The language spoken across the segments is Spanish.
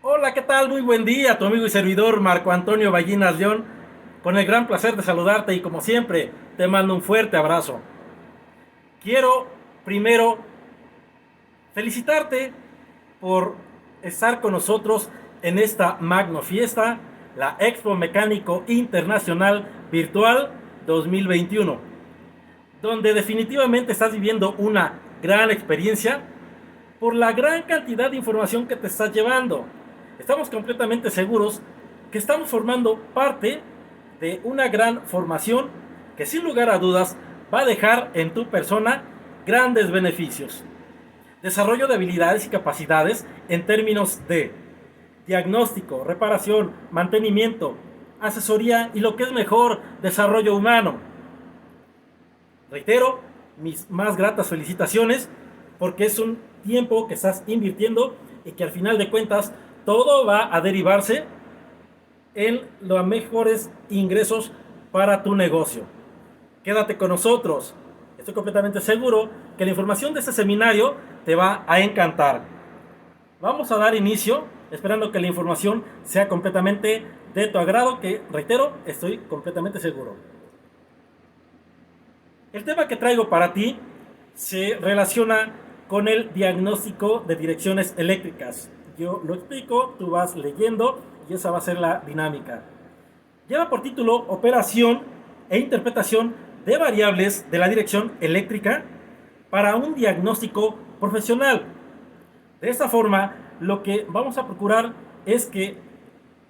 Hola, ¿qué tal? Muy buen día, tu amigo y servidor Marco Antonio Ballinas León, con el gran placer de saludarte y como siempre, te mando un fuerte abrazo. Quiero primero felicitarte por estar con nosotros en esta magno fiesta, la Expo Mecánico Internacional Virtual 2021, donde definitivamente estás viviendo una gran experiencia por la gran cantidad de información que te estás llevando. Estamos completamente seguros que estamos formando parte de una gran formación que sin lugar a dudas va a dejar en tu persona grandes beneficios. Desarrollo de habilidades y capacidades en términos de diagnóstico, reparación, mantenimiento, asesoría y lo que es mejor, desarrollo humano. Reitero, mis más gratas felicitaciones porque es un tiempo que estás invirtiendo y que al final de cuentas todo va a derivarse en los mejores ingresos para tu negocio. Quédate con nosotros. Estoy completamente seguro que la información de este seminario te va a encantar. Vamos a dar inicio, esperando que la información sea completamente de tu agrado, que reitero, estoy completamente seguro. El tema que traigo para ti se relaciona con el diagnóstico de direcciones eléctricas. Yo lo explico, tú vas leyendo y esa va a ser la dinámica. Lleva por título Operación e interpretación de variables de la dirección eléctrica para un diagnóstico profesional. De esta forma, lo que vamos a procurar es que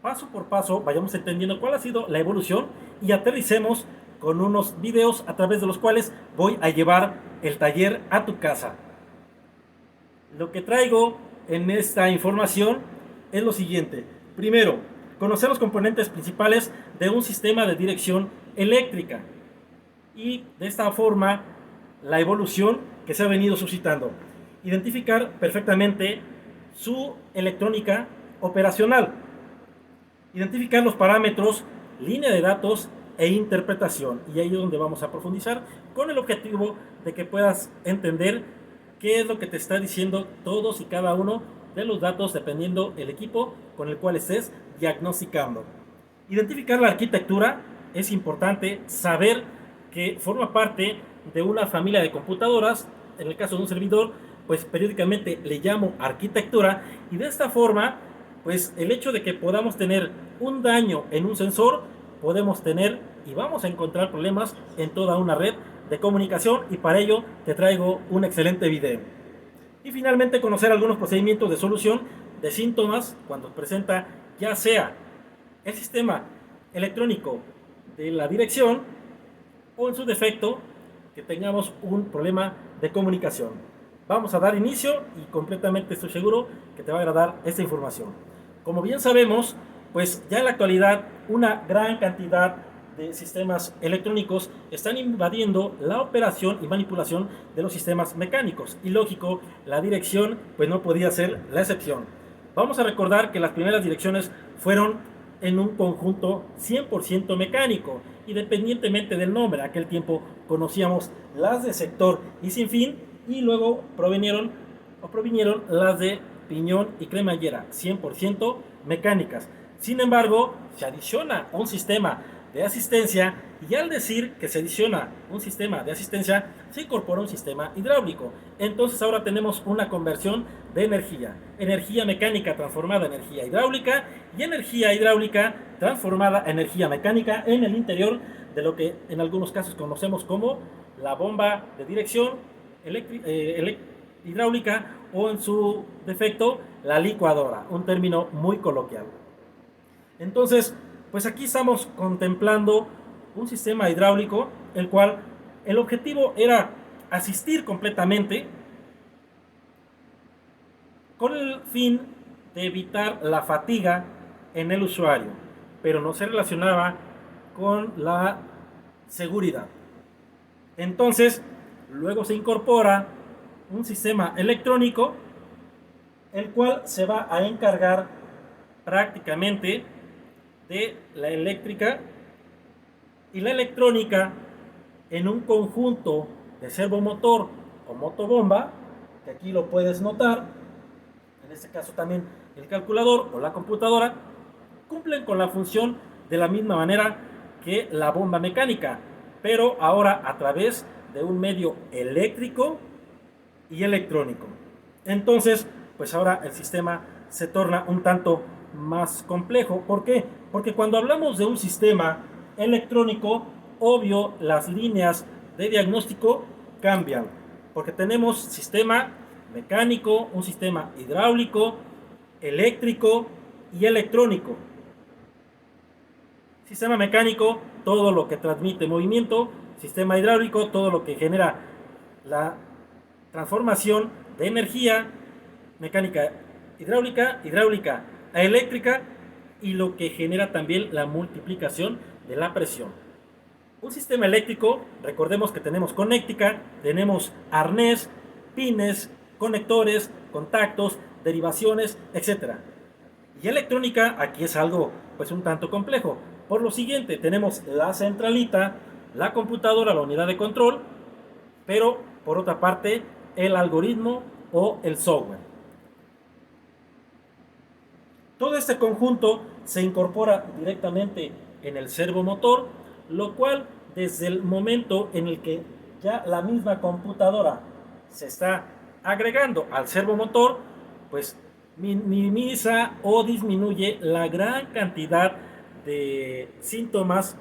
paso por paso vayamos entendiendo cuál ha sido la evolución y aterricemos con unos videos a través de los cuales voy a llevar el taller a tu casa. Lo que traigo en esta información es lo siguiente. Primero, conocer los componentes principales de un sistema de dirección eléctrica y de esta forma la evolución que se ha venido suscitando. Identificar perfectamente su electrónica operacional. Identificar los parámetros, línea de datos e interpretación. Y ahí es donde vamos a profundizar con el objetivo de que puedas entender qué es lo que te está diciendo todos y cada uno de los datos dependiendo el equipo con el cual estés diagnosticando. Identificar la arquitectura. Es importante saber que forma parte de una familia de computadoras. En el caso de un servidor, pues periódicamente le llamo arquitectura, y de esta forma, pues el hecho de que podamos tener un daño en un sensor, podemos tener y vamos a encontrar problemas en toda una red de comunicación, y para ello te traigo un excelente video. Y finalmente, conocer algunos procedimientos de solución de síntomas cuando presenta ya sea el sistema electrónico de la dirección o en su defecto que tengamos un problema de comunicación. Vamos a dar inicio y completamente estoy seguro que te va a agradar esta información. Como bien sabemos, pues ya en la actualidad una gran cantidad de sistemas electrónicos están invadiendo la operación y manipulación de los sistemas mecánicos, y lógico, la dirección pues no podía ser la excepción. Vamos a recordar que las primeras direcciones fueron en un conjunto 100% mecánico, independientemente del nombre. Aquel tiempo conocíamos las de sector y sin fin, y luego provinieron las de piñón y cremallera, 100% mecánicas. Sin embargo, se adiciona un sistema de asistencia, y al decir que se adiciona un sistema de asistencia, se incorpora un sistema hidráulico. Entonces ahora tenemos una conversión de energía mecánica transformada en energía hidráulica, y energía hidráulica transformada en energía mecánica en el interior de lo que en algunos casos conocemos como la bomba de dirección hidráulica, o en su defecto la licuadora, un término muy coloquial. Entonces, pues aquí estamos contemplando un sistema hidráulico, el cual El objetivo era asistir completamente con el fin de evitar la fatiga en el usuario, pero no se relacionaba con la seguridad. Entonces, luego se incorpora un sistema electrónico, el cual se va a encargar prácticamente de la eléctrica y la electrónica en un conjunto de servomotor o motobomba, que aquí lo puedes notar, en este caso también el calculador o la computadora, cumplen con la función de la misma manera que la bomba mecánica, pero ahora a través de un medio eléctrico y electrónico. Entonces, pues ahora el sistema se torna un tanto más complejo. ¿Por qué? Porque cuando hablamos de un sistema electrónico, obvio, las líneas de diagnóstico cambian, porque tenemos sistema mecánico, un sistema hidráulico, eléctrico y electrónico. Sistema mecánico, todo lo que transmite movimiento; sistema hidráulico, todo lo que genera la transformación de energía mecánica hidráulica, hidráulica a eléctrica, y lo que genera también la multiplicación de la presión. Un sistema eléctrico, recordemos que tenemos conéctica, tenemos arnés, pines, conectores, contactos, derivaciones, etc. Y electrónica, aquí es algo pues un tanto complejo. Por lo siguiente, tenemos la centralita, la computadora, la unidad de control, pero por otra parte el algoritmo o el software. Todo este conjunto se incorpora directamente en el servomotor, lo cual desde el momento en el que ya la misma computadora se está agregando al servomotor, pues minimiza o disminuye la gran cantidad de síntomas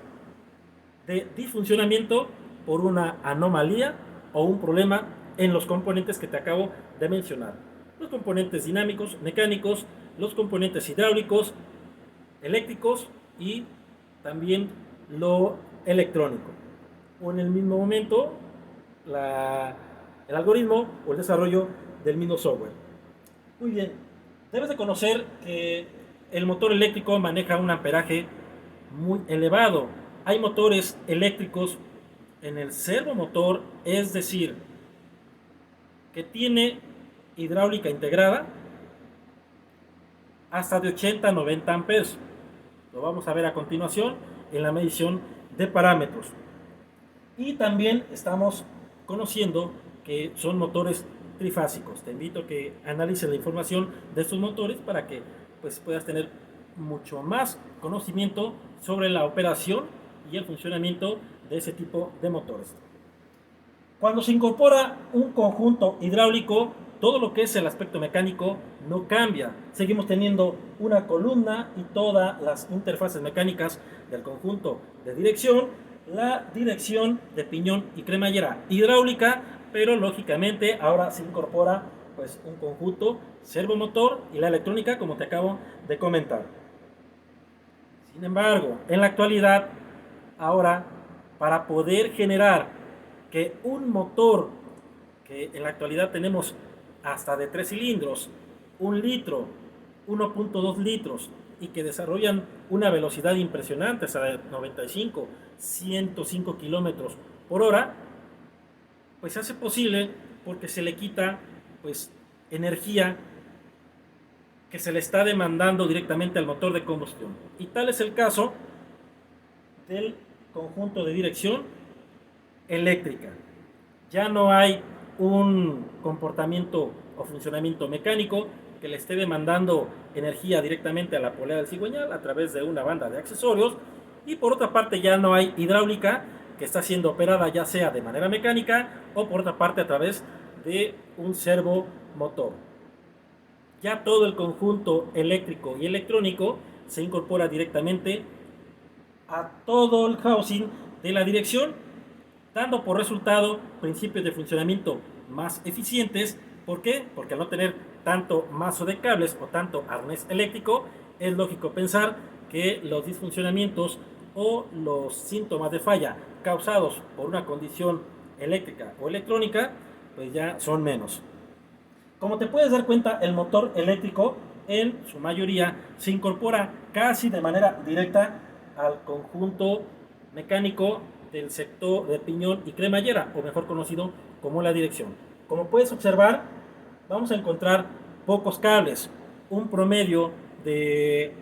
de disfuncionamiento por una anomalía o un problema en los componentes que te acabo de mencionar. Los componentes dinámicos, mecánicos, los componentes hidráulicos, eléctricos y también lo electrónico. O en el mismo momento, el algoritmo o el desarrollo del mismo software. Muy bien, debes de conocer que el motor eléctrico maneja un amperaje muy elevado. Hay motores eléctricos en el servomotor, es decir, que tiene hidráulica integrada hasta de 80 a 90 amperes. Lo vamos a ver a continuación en la medición de parámetros. Y también estamos conociendo que son motores trifásicos. Te invito a que analices la información de estos motores para que pues, puedas tener mucho más conocimiento sobre la operación y el funcionamiento de ese tipo de motores. Cuando se incorpora un conjunto hidráulico, todo lo que es el aspecto mecánico no cambia. Seguimos teniendo una columna y todas las interfaces mecánicas del conjunto de dirección, la dirección de piñón y cremallera hidráulica, pero lógicamente ahora se incorpora pues un conjunto servomotor y la electrónica, como te acabo de comentar. Sin embargo, en la actualidad, ahora, para poder generar que un motor, que en la actualidad tenemos hasta de 3 cilindros, 1 litro, 1.2 litros, y que desarrollan una velocidad impresionante, hasta de 95, 105 kilómetros por hora, pues se hace posible porque se le quita pues energía que se le está demandando directamente al motor de combustión. Y tal es el caso del conjunto de dirección eléctrica. Ya no hay un comportamiento o funcionamiento mecánico que le esté demandando energía directamente a la polea del cigüeñal a través de una banda de accesorios, y por otra parte ya no hay hidráulica que está siendo operada ya sea de manera mecánica o por otra parte a través de un servomotor. Ya todo el conjunto eléctrico y electrónico se incorpora directamente a todo el housing de la dirección, dando por resultado principios de funcionamiento más eficientes. ¿Por qué? Porque al no tener tanto mazo de cables o tanto arnés eléctrico, es lógico pensar que los disfuncionamientos o los síntomas de falla causados por una condición eléctrica o electrónica, pues ya son menos. Como te puedes dar cuenta, el motor eléctrico en su mayoría se incorpora casi de manera directa al conjunto mecánico del sector de piñón y cremallera, o mejor conocido como la dirección. Como puedes observar, vamos a encontrar pocos cables, un promedio de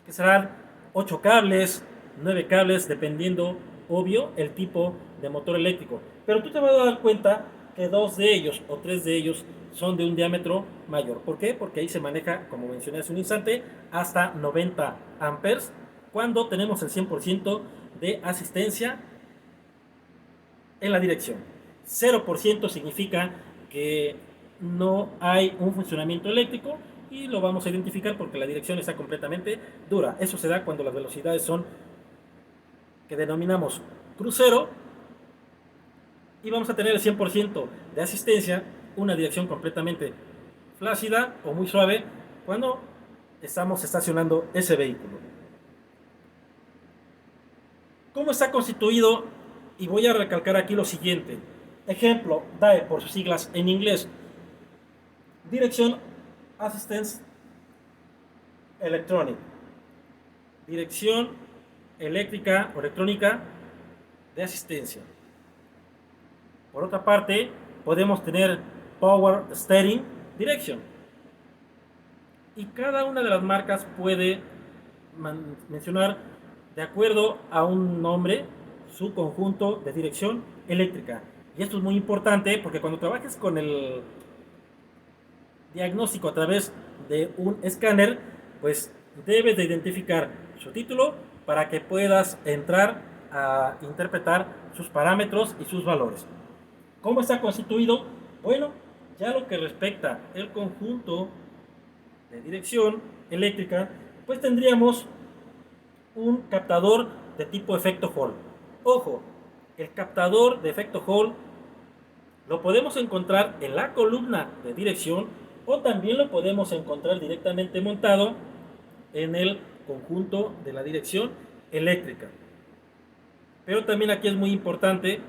que serán 8 cables, 9 cables, dependiendo, obvio, el tipo de motor eléctrico. Pero tú te vas a dar cuenta que 2 de ellos o 3 de ellos son de un diámetro mayor. ¿Por qué? Porque ahí se maneja, como mencioné hace un instante, hasta 90 amperes cuando tenemos el 100% de asistencia en la dirección. 0% significa que no hay un funcionamiento eléctrico y lo vamos a identificar porque la dirección está completamente dura. Eso se da cuando las velocidades son que denominamos crucero y vamos a tener el 100% de asistencia, una dirección completamente flácida o muy suave cuando estamos estacionando ese vehículo. ¿Cómo está constituido? Y voy a recalcar aquí lo siguiente. Ejemplo, DAE por sus siglas en inglés. Dirección Assistance Electronic. Dirección eléctrica o electrónica de asistencia. Por otra parte, podemos tener Power Steering Direction. Y cada una de las marcas puede mencionar, de acuerdo a un nombre, su conjunto de dirección eléctrica. Y esto es muy importante porque cuando trabajes con el diagnóstico a través de un escáner, pues debes de identificar su título para que puedas entrar a interpretar sus parámetros y sus valores. ¿Cómo está constituido? Bueno, ya lo que respecta el conjunto de dirección eléctrica, pues tendríamos un captador de tipo efecto Hall. Ojo, el captador de efecto Hall lo podemos encontrar en la columna de dirección o también lo podemos encontrar directamente montado en el conjunto de la dirección eléctrica. Pero también aquí es muy importante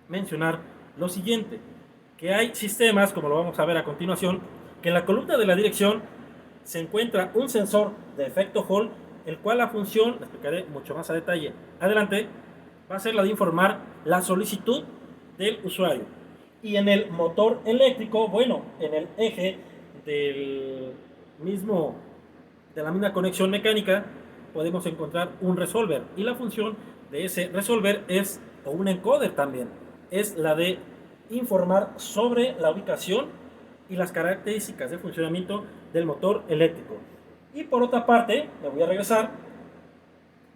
mencionar lo siguiente, que hay sistemas, como lo vamos a ver a continuación, que en la columna de la dirección se encuentra un sensor de efecto Hall, el cual la función, la explicaré mucho más a detalle adelante, va a ser la de informar la solicitud del usuario. Y en el motor eléctrico, bueno, en el eje de la misma conexión mecánica, podemos encontrar un resolver. Y la función de ese resolver es, o un encoder también, es la de informar sobre la ubicación y las características de funcionamiento del motor eléctrico. Y por otra parte, me voy a regresar,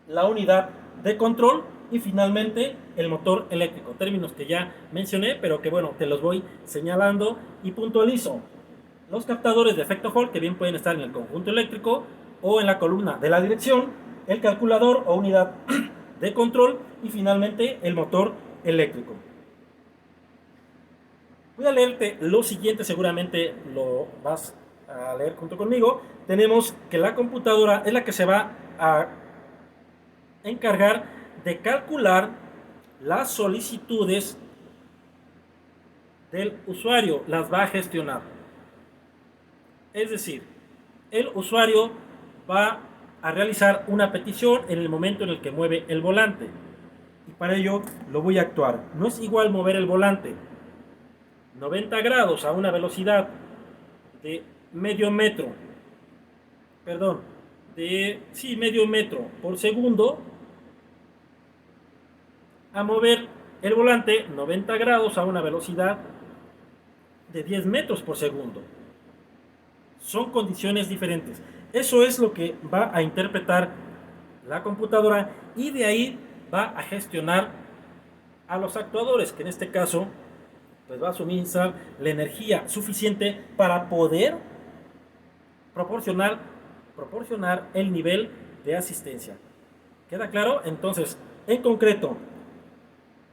la unidad de control y finalmente el motor eléctrico. Términos que ya mencioné, pero que bueno, te los voy señalando y puntualizo. Los captadores de efecto Hall, que bien pueden estar en el conjunto eléctrico o en la columna de la dirección, el calculador o unidad de control y finalmente el motor eléctrico. Voy a leerte lo siguiente, seguramente lo vas a leer junto conmigo. Tenemos que la computadora es la que se va a encargar de calcular las solicitudes del usuario, las va a gestionar. Es decir, el usuario va a realizar una petición en el momento en el que mueve el volante. Y para ello lo voy a actuar. No es igual mover el volante 90 grados a una velocidad de medio metro por segundo a mover el volante 90 grados a una velocidad de 10 metros por segundo. Son condiciones diferentes. Eso es lo que va a interpretar la computadora y de ahí va a gestionar a los actuadores, que en este caso pues va a suministrar la energía suficiente para poder proporcionar el nivel de asistencia. ¿Queda claro? Entonces, en concreto,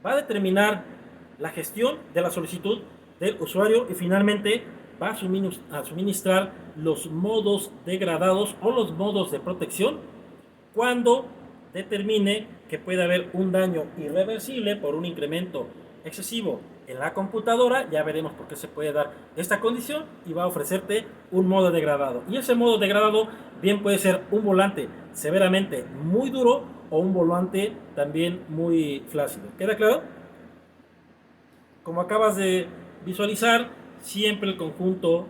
va a determinar la gestión de la solicitud del usuario y finalmente va a suministrar los modos degradados o los modos de protección cuando determine que puede haber un daño irreversible por un incremento excesivo en la computadora, ya veremos por qué se puede dar esta condición, y va a ofrecerte un modo degradado. Y ese modo degradado bien puede ser un volante severamente muy duro o un volante también muy flácido. ¿Queda claro? Como acabas de visualizar, siempre el conjunto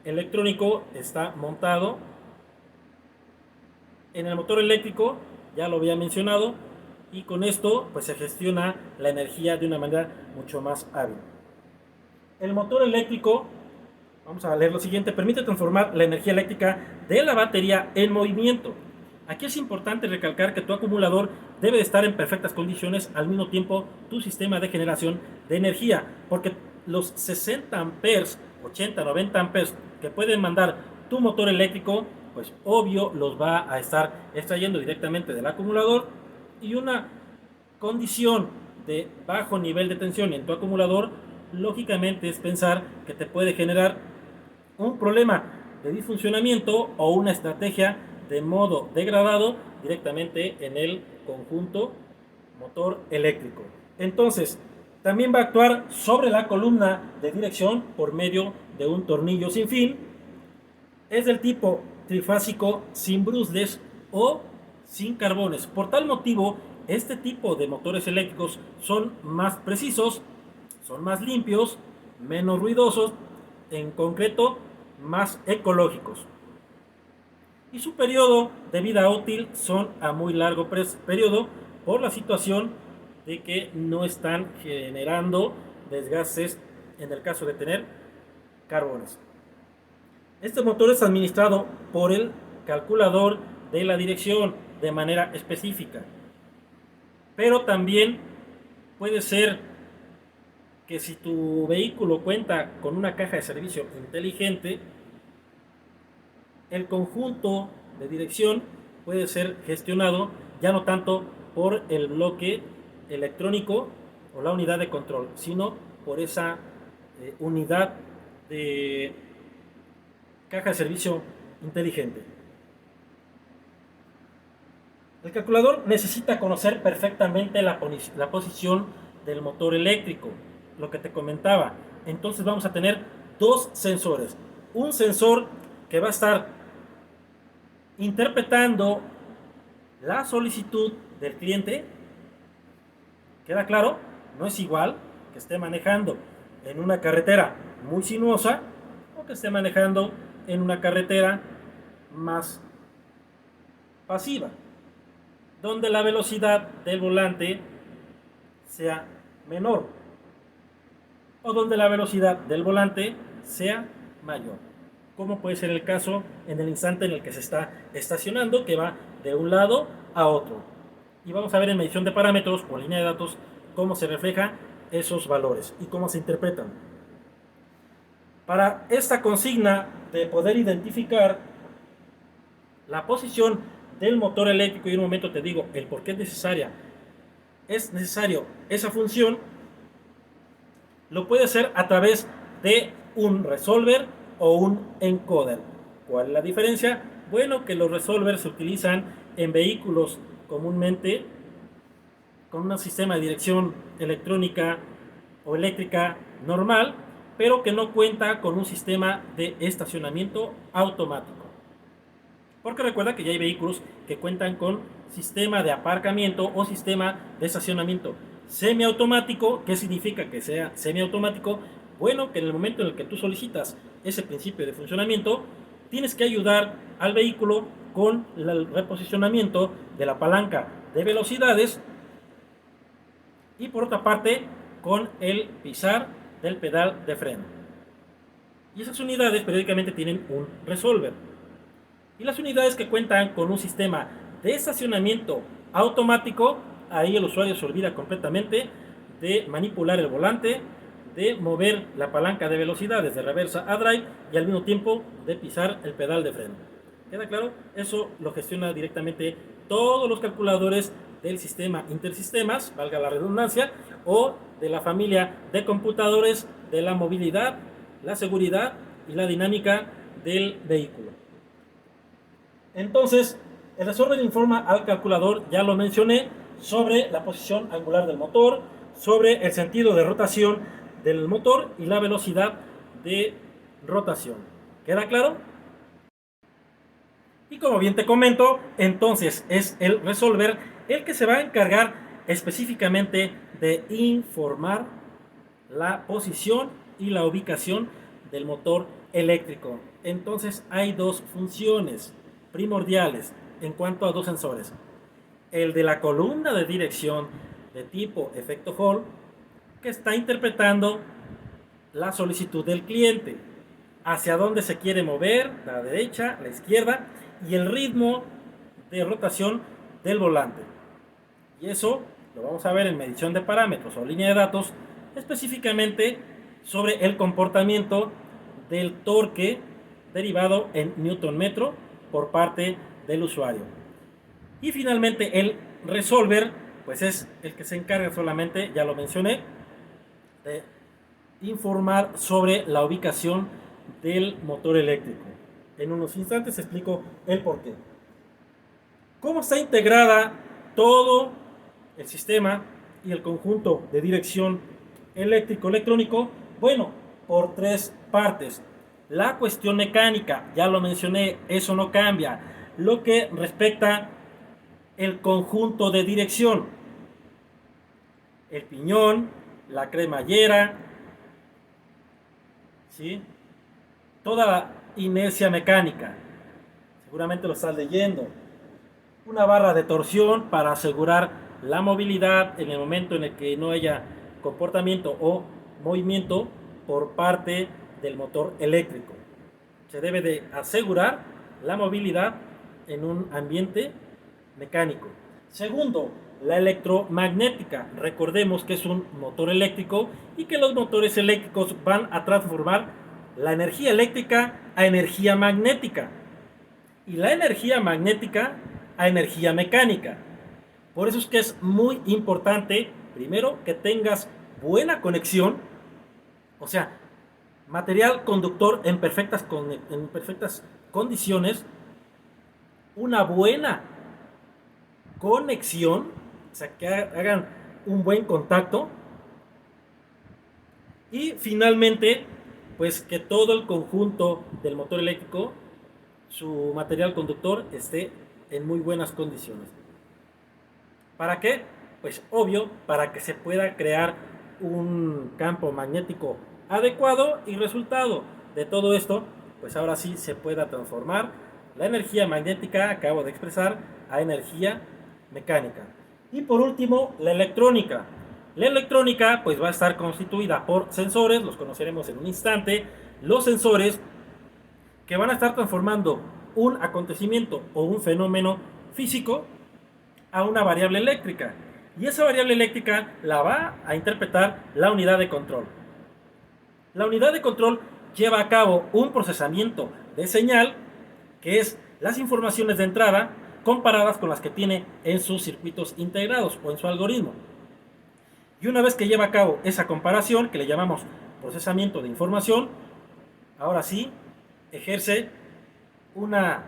electrónico está montado en el motor eléctrico, ya lo había mencionado, y con esto pues se gestiona la energía de una manera mucho más hábil. El motor eléctrico, vamos a leer lo siguiente, permite transformar la energía eléctrica de la batería en movimiento. Aquí es importante recalcar que tu acumulador debe de estar en perfectas condiciones, al mismo tiempo tu sistema de generación de energía, porque los 60 amperes, 80, 90 amperes que pueden mandar tu motor eléctrico, pues obvio los va a estar extrayendo directamente del acumulador, y una condición de bajo nivel de tensión en tu acumulador, lógicamente es pensar que te puede generar un problema de disfuncionamiento o una estrategia de modo degradado directamente en el conjunto motor eléctrico. Entonces, también va a actuar sobre la columna de dirección por medio de un tornillo sin fin. Es del tipo trifásico sin brusles o sin carbones. Por tal motivo, este tipo de motores eléctricos son más precisos, son más limpios, menos ruidosos, en concreto, más ecológicos. Y su periodo de vida útil son a muy largo periodo, por la situación de que no están generando desgastes en el caso de tener carbones. Este motor es administrado por el calculador de la dirección de manera específica, pero también puede ser que si tu vehículo cuenta con una caja de servicio inteligente, el conjunto de dirección puede ser gestionado ya no tanto por el bloque electrónico o la unidad de control, sino por esa unidad de caja de servicio inteligente. El calculador necesita conocer perfectamente la posición del motor eléctrico, lo que te comentaba. Entonces vamos a tener dos sensores. Un sensor que va a estar interpretando la solicitud del cliente. ¿Queda claro? No es igual que esté manejando en una carretera muy sinuosa o que esté manejando en una carretera más pasiva, donde la velocidad del volante sea menor o donde la velocidad del volante sea mayor, como puede ser el caso en el instante en el que se está estacionando, que va de un lado a otro. Y vamos a ver en medición de parámetros o línea de datos cómo se reflejan esos valores y cómo se interpretan. Para esta consigna de poder identificar la posición del motor eléctrico, y en un momento te digo el por qué es necesario esa función, lo puede hacer a través de un resolver o un encoder. ¿Cuál es la diferencia? Bueno, que los resolvers se utilizan en vehículos comúnmente con un sistema de dirección electrónica o eléctrica normal, pero que no cuenta con un sistema de estacionamiento automático. Porque recuerda que ya hay vehículos que cuentan con sistema de aparcamiento o sistema de estacionamiento semiautomático. ¿Qué significa que sea semiautomático? Bueno, que en el momento en el que tú solicitas ese principio de funcionamiento, tienes que ayudar al vehículo con el reposicionamiento de la palanca de velocidades y por otra parte con el pisar del pedal de freno. Y esas unidades periódicamente tienen un resolver. Y las unidades que cuentan con un sistema de estacionamiento automático, ahí el usuario se olvida completamente de manipular el volante, de mover la palanca de velocidades de reversa a drive y al mismo tiempo de pisar el pedal de freno. ¿Queda claro? Eso lo gestiona directamente todos los calculadores del sistema intersistemas, valga la redundancia, o de la familia de computadores de la movilidad, la seguridad y la dinámica del vehículo. Entonces, El resolver informa al calculador, ya lo mencioné, sobre la posición angular del motor, sobre el sentido de rotación del motor y la velocidad de rotación. ¿Queda claro? Y como bien te comento, entonces es el resolver el que se va a encargar específicamente de informar la posición y la ubicación del motor eléctrico. Entonces hay dos funciones primordiales en cuanto a dos sensores. El de la columna de dirección de tipo efecto Hall, que está interpretando la solicitud del cliente, hacia dónde se quiere mover, la derecha, la izquierda, y el ritmo de rotación del volante. Y eso lo vamos a ver en medición de parámetros o línea de datos, específicamente sobre el comportamiento del torque derivado en Newton metro por parte del usuario. Y finalmente el resolver, pues es el que se encarga solamente, ya lo mencioné, de informar sobre la ubicación del motor eléctrico. En unos instantes explico el porqué. ¿Cómo está integrada todo el sistema y el conjunto de dirección eléctrico-electrónico? Bueno, por tres partes. La cuestión mecánica, ya lo mencioné, eso no cambia. Lo que respecta el conjunto de dirección, el piñón, la cremallera, ¿sí? Toda la inercia mecánica, seguramente lo estás leyendo. Una barra de torsión para asegurar la movilidad en el momento en el que no haya comportamiento o movimiento por parte del motor eléctrico. Se debe de asegurar la movilidad en un ambiente mecánico. Segundo, la electromagnética. Recordemos que es un motor eléctrico y que los motores eléctricos van a transformar la energía eléctrica a energía magnética y la energía magnética a energía mecánica. Por eso es que es muy importante, primero, que tengas buena conexión, o sea, material conductor en perfectas condiciones, una buena conexión, o sea, que hagan un buen contacto, y finalmente, pues que todo el conjunto del motor eléctrico, su material conductor, esté en muy buenas condiciones. ¿Para qué? Pues obvio, para que se pueda crear un campo magnético adecuado y resultado de todo esto, pues ahora sí se pueda transformar la energía magnética, acabo de expresar, a energía mecánica. Y por último, la electrónica. La electrónica pues va a estar constituida por sensores, los conoceremos en un instante, los sensores que van a estar transformando un acontecimiento o un fenómeno físico a una variable eléctrica. Y esa variable eléctrica la va a interpretar la unidad de control. La unidad de control lleva a cabo un procesamiento de señal, que es las informaciones de entrada comparadas con las que tiene en sus circuitos integrados o en su algoritmo. Y una vez que lleva a cabo esa comparación, que le llamamos procesamiento de información, ahora sí ejerce una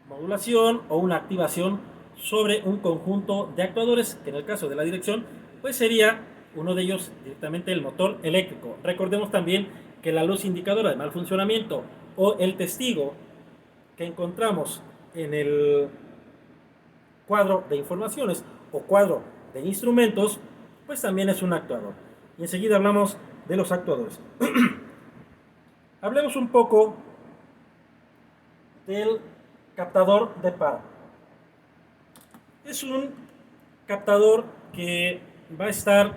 modulación o una activación sobre un conjunto de actuadores, que en el caso de la dirección, pues sería uno de ellos directamente el motor eléctrico. Recordemos también que la luz indicadora de mal funcionamiento o el testigo que encontramos en el cuadro de informaciones o cuadro de instrumentos, pues también es un actuador. Y enseguida hablamos de los actuadores. Hablemos un poco del captador de par. Es un captador que va a estar,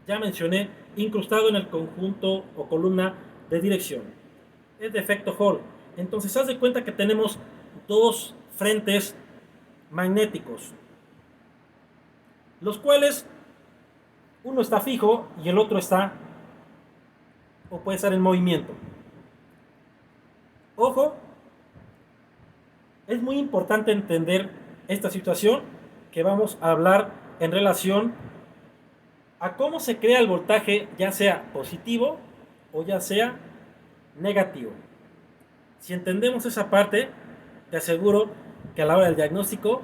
ya mencioné, incrustado en el conjunto o columna de dirección. Es de efecto Hall. Entonces, haz de cuenta que tenemos dos frentes magnéticos, los cuales uno está fijo y el otro está, o puede estar en movimiento. Ojo, es muy importante entender esta situación que vamos a hablar en relación a cómo se crea el voltaje, ya sea positivo o ya sea negativo. Si entendemos esa parte, te aseguro que a la hora del diagnóstico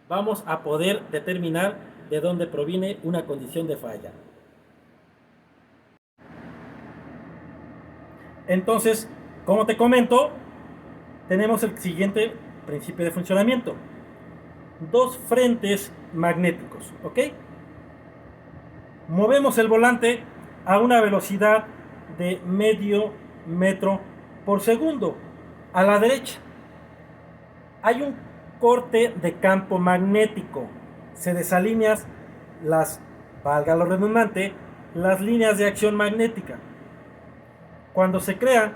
vamos a poder determinar de dónde proviene una condición de falla. Entonces, como te comento, tenemos el siguiente principio de funcionamiento. Dos frentes magnéticos, ¿ok? Movemos el volante a una velocidad de medio metro por segundo. A la derecha hay un corte de campo magnético. Se desalinean valga lo redundante, las líneas de acción magnética. Cuando se crea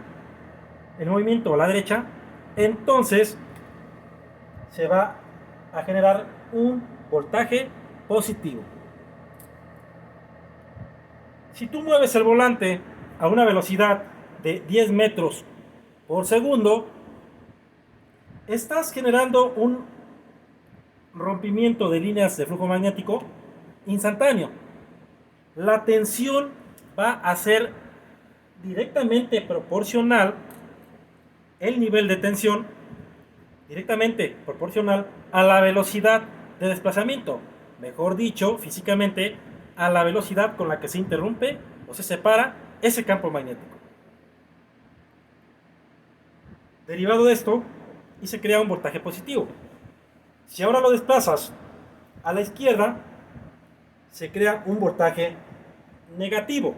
el movimiento a la derecha, entonces se va a generar un voltaje positivo. Si tú mueves el volante a una velocidad de 10 metros por segundo, estás generando un rompimiento de líneas de flujo magnético instantáneo. La tensión va a ser directamente proporcional, el nivel de tensión directamente proporcional a la velocidad de desplazamiento, mejor dicho, físicamente, a la velocidad con la que se interrumpe o se separa ese campo magnético. Derivado de esto, y se crea un voltaje positivo. Si ahora lo desplazas a la izquierda, se crea un voltaje negativo.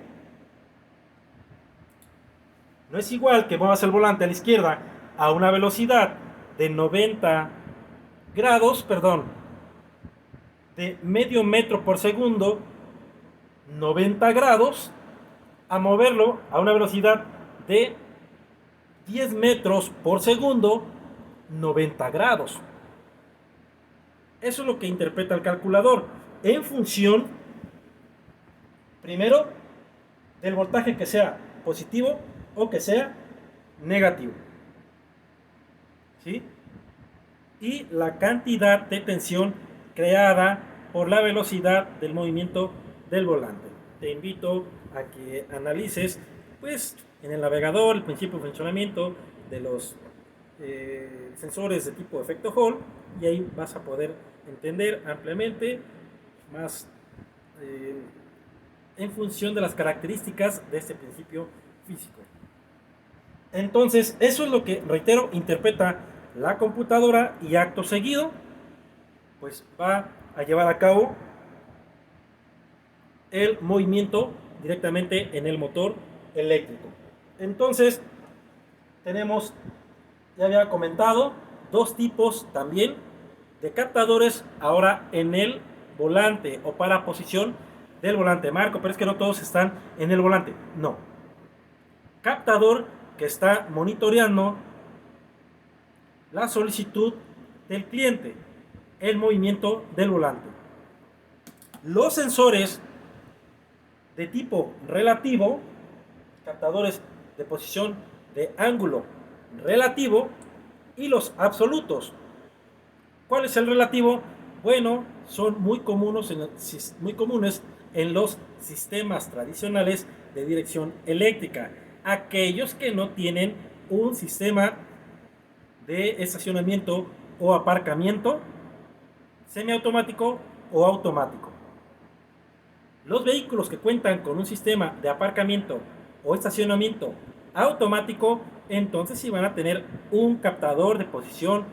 No es igual que muevas el volante a la izquierda a una velocidad de 90 grados, de medio metro por segundo, 90 grados, a moverlo a una velocidad de 10 metros por segundo, 90 grados. Eso es lo que interpreta el calculador en función, primero, del voltaje que sea positivo o que sea negativo. ¿Sí? Y la cantidad de tensión creada por la velocidad del movimiento del volante. Te invito a que analices, pues, en el navegador el principio de funcionamiento de los sensores de tipo efecto Hall, y ahí vas a poder entender ampliamente más en función de las características de este principio físico. Entonces, eso es lo que, reitero, interpreta la computadora, y acto seguido, pues va a llevar a cabo el movimiento directamente en el motor eléctrico. Entonces, tenemos, ya había comentado, dos tipos también de captadores ahora en el volante o para posición del volante. Marco, pero es que no todos están en el volante. No. Captador que está monitoreando la solicitud del cliente, el movimiento del volante. Los sensores de tipo relativo, captadores de posición de ángulo relativo, y los absolutos. ¿Cuál es el relativo? Bueno, son muy comunes en los sistemas tradicionales de dirección eléctrica, aquellos que no tienen un sistema de estacionamiento o aparcamiento semiautomático o automático. Los vehículos que cuentan con un sistema de aparcamiento o estacionamiento automático, entonces sí van a tener un captador de posición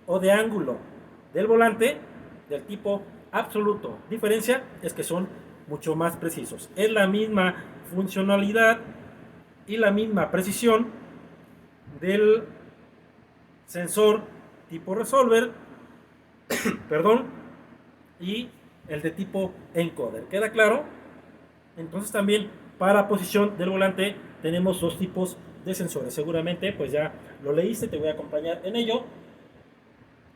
o de ángulo del volante del tipo absoluto. Diferencia es que son mucho más precisos. Es la misma funcionalidad y la misma precisión del sensor tipo resolver, y el de tipo encoder. ¿Queda claro? Entonces también para posición del volante tenemos dos tipos de sensores. Seguramente pues ya lo leíste, te voy a acompañar en ello.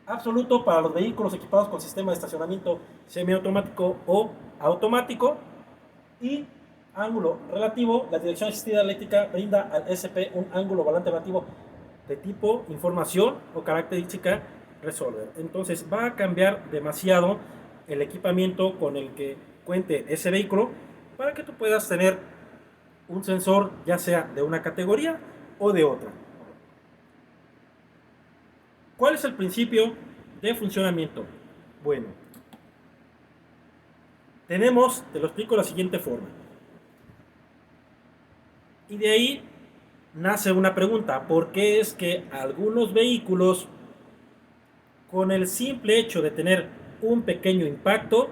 Absoluto para los vehículos equipados con sistema de estacionamiento semiautomático o automático, y ángulo relativo, la dirección asistida eléctrica brinda al SP un ángulo volante relativo de tipo información o característica resolver. Entonces va a cambiar demasiado el equipamiento con el que cuente ese vehículo para que tú puedas tener un sensor ya sea de una categoría o de otra. ¿Cuál es el principio de funcionamiento? Bueno, te lo explico de la siguiente forma. Y de ahí nace una pregunta: ¿por qué es que algunos vehículos, con el simple hecho de tener un pequeño impacto,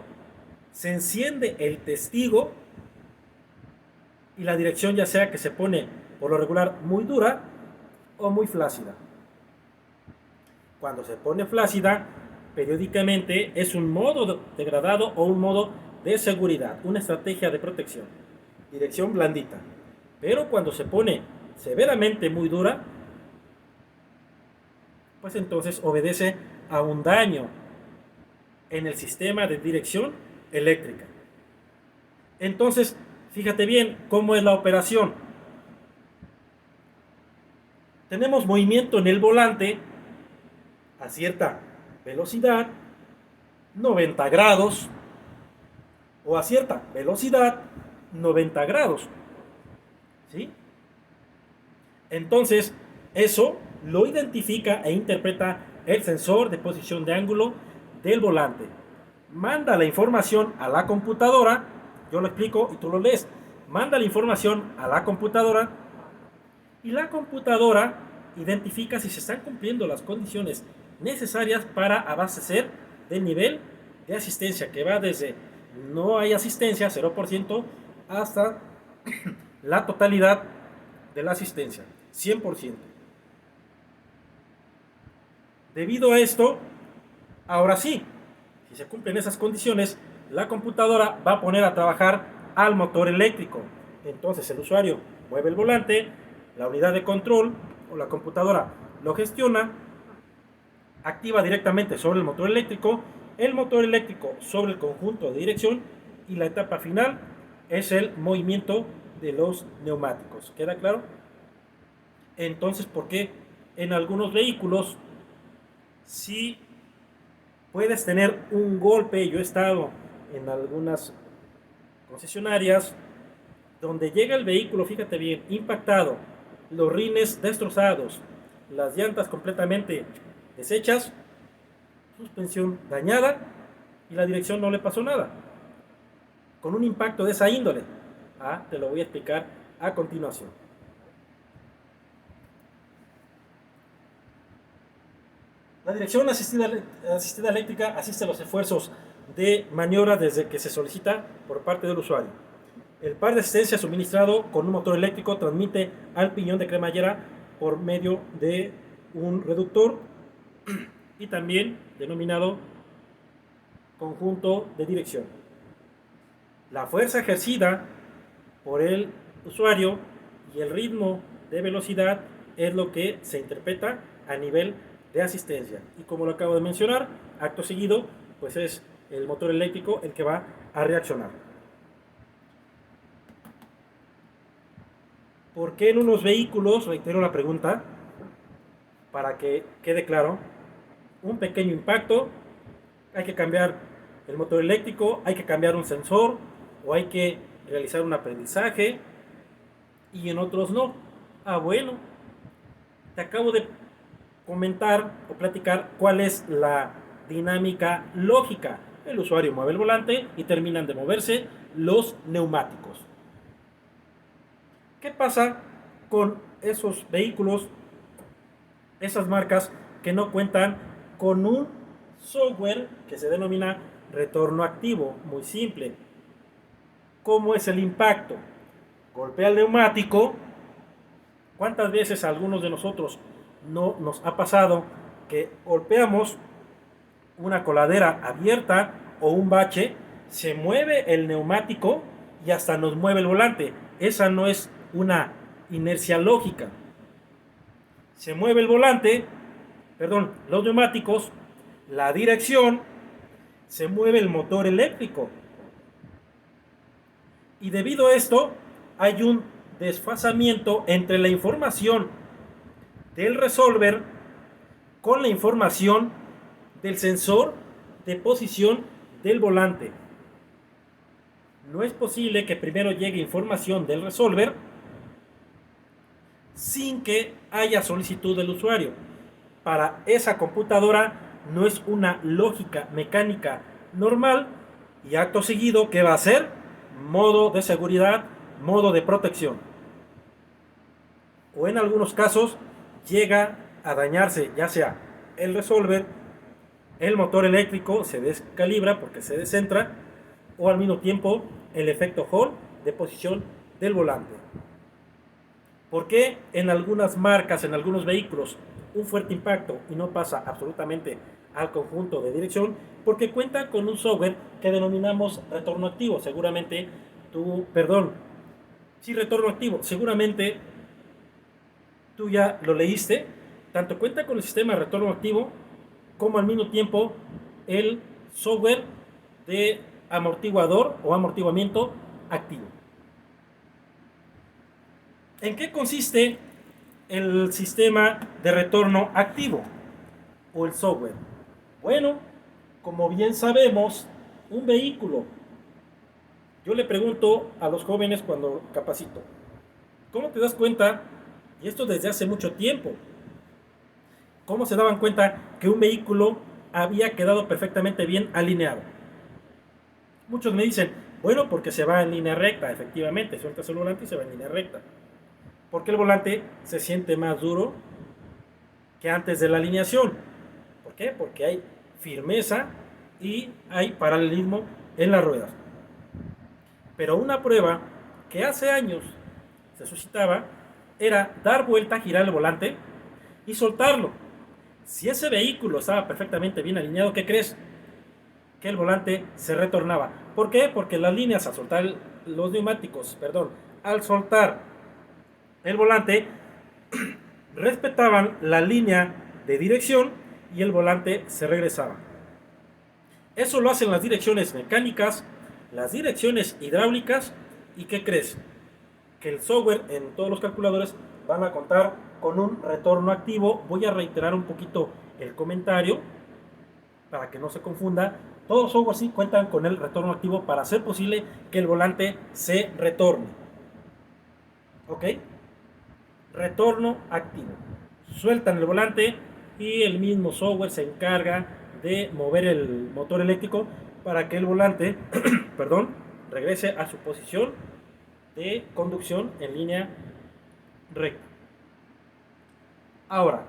se enciende el testigo y la dirección ya sea que se pone por lo regular muy dura o muy flácida? Cuando se pone flácida, periódicamente es un modo degradado o un modo de seguridad, una estrategia de protección, dirección blandita. Pero cuando se pone severamente muy dura, pues entonces obedece a un daño en el sistema de dirección eléctrica. Entonces, fíjate bien cómo es la operación. Tenemos movimiento en el volante a cierta velocidad, 90 grados, o a cierta velocidad, 90 grados. ¿Sí? Entonces, eso lo identifica e interpreta el sensor de posición de ángulo del volante. Manda la información a la computadora, yo lo explico y tú lo lees. Manda la información a la computadora y la computadora identifica si se están cumpliendo las condiciones necesarias para abastecer del nivel de asistencia, que va desde no hay asistencia, 0%, hasta la totalidad de la asistencia, 100%. Debido a esto, ahora sí, si se cumplen esas condiciones, la computadora va a poner a trabajar al motor eléctrico. Entonces el usuario mueve el volante, la unidad de control o la computadora lo gestiona, activa directamente sobre el motor eléctrico sobre el conjunto de dirección, y la etapa final es el movimiento de los neumáticos. ¿Queda claro? Entonces, ¿por qué en algunos vehículos sí puedes tener un golpe? Yo he estado en algunas concesionarias donde llega el vehículo, fíjate bien, impactado, los rines destrozados, las llantas completamente deshechas, suspensión dañada y la dirección no le pasó nada, con un impacto de esa índole. Te lo voy a explicar a continuación. La dirección asistida eléctrica asiste a los esfuerzos de maniobra desde que se solicita por parte del usuario. El par de asistencia suministrado con un motor eléctrico transmite al piñón de cremallera por medio de un reductor y también denominado conjunto de dirección. La fuerza ejercida por el usuario y el ritmo de velocidad es lo que se interpreta a nivel de asistencia. Y como lo acabo de mencionar, acto seguido, pues es el motor eléctrico el que va a reaccionar. ¿Por qué en unos vehículos, reitero la pregunta, para que quede claro, un pequeño impacto, hay que cambiar el motor eléctrico, hay que cambiar un sensor o hay que realizar un aprendizaje, y en otros no? Bueno, te acabo de comentar o platicar cuál es la dinámica lógica. El usuario mueve el volante y terminan de moverse los neumáticos. ¿Qué pasa con esos vehículos, esas marcas que no cuentan con un software que se denomina retorno activo? Muy simple. ¿Cómo es el impacto? Golpea el neumático. ¿Cuántas veces a algunos de nosotros no nos ha pasado que golpeamos una coladera abierta o un bache, se mueve el neumático y hasta nos mueve el volante? Esa no es una inercia lógica. Se mueve el volante, perdón, los neumáticos, la dirección, se mueve el motor eléctrico. Y debido a esto, hay un desfasamiento entre la información del resolver con la información del sensor de posición del volante. No es posible que primero llegue información del resolver sin que haya solicitud del usuario. para esa computadora no es una lógica mecánica normal, y acto seguido, ¿qué va a hacer? Modo de seguridad, modo de protección. O en algunos casos llega a dañarse ya sea el resolver, el motor eléctrico se descalibra porque se descentra, o al mismo tiempo el efecto Hall de posición del volante. ¿Por qué en algunas marcas, en algunos vehículos, un fuerte impacto y no pasa absolutamente al conjunto de dirección? Porque cuenta con un software que denominamos retorno activo. Seguramente retorno activo. Seguramente tú ya lo leíste. Tanto cuenta con el sistema de retorno activo como al mismo tiempo el software de amortiguador o amortiguamiento activo. ¿En qué consiste el sistema de retorno activo o el software? Bueno, como bien sabemos, un vehículo, yo le pregunto a los jóvenes cuando capacito, ¿cómo te das cuenta? Y esto desde hace mucho tiempo. ¿Cómo se daban cuenta que un vehículo había quedado perfectamente bien alineado? Muchos me dicen, bueno, porque se va en línea recta. Efectivamente, sueltas el volante y se va en línea recta. Porque el volante se siente más duro que antes de la alineación. ¿Por qué? Porque hay firmeza y hay paralelismo en las ruedas. Pero una prueba que hace años se suscitaba era dar vuelta, girar el volante y soltarlo. Si ese vehículo estaba perfectamente bien alineado, ¿qué crees? Que el volante se retornaba. ¿Por qué? Porque las líneas al soltar al soltar el volante, respetaban la línea de dirección y el volante se regresaba. Eso lo hacen las direcciones mecánicas, las direcciones hidráulicas, y ¿qué crees? Que el software en todos los calculadores van a contar con un retorno activo. Voy a reiterar un poquito el comentario para que no se confunda. Todos los softwares sí cuentan con el retorno activo para hacer posible que el volante se retorne. ¿Ok? Retorno activo. Sueltan el volante y el mismo software se encarga de mover el motor eléctrico para que el volante regrese a su posición de conducción en línea recta. Ahora,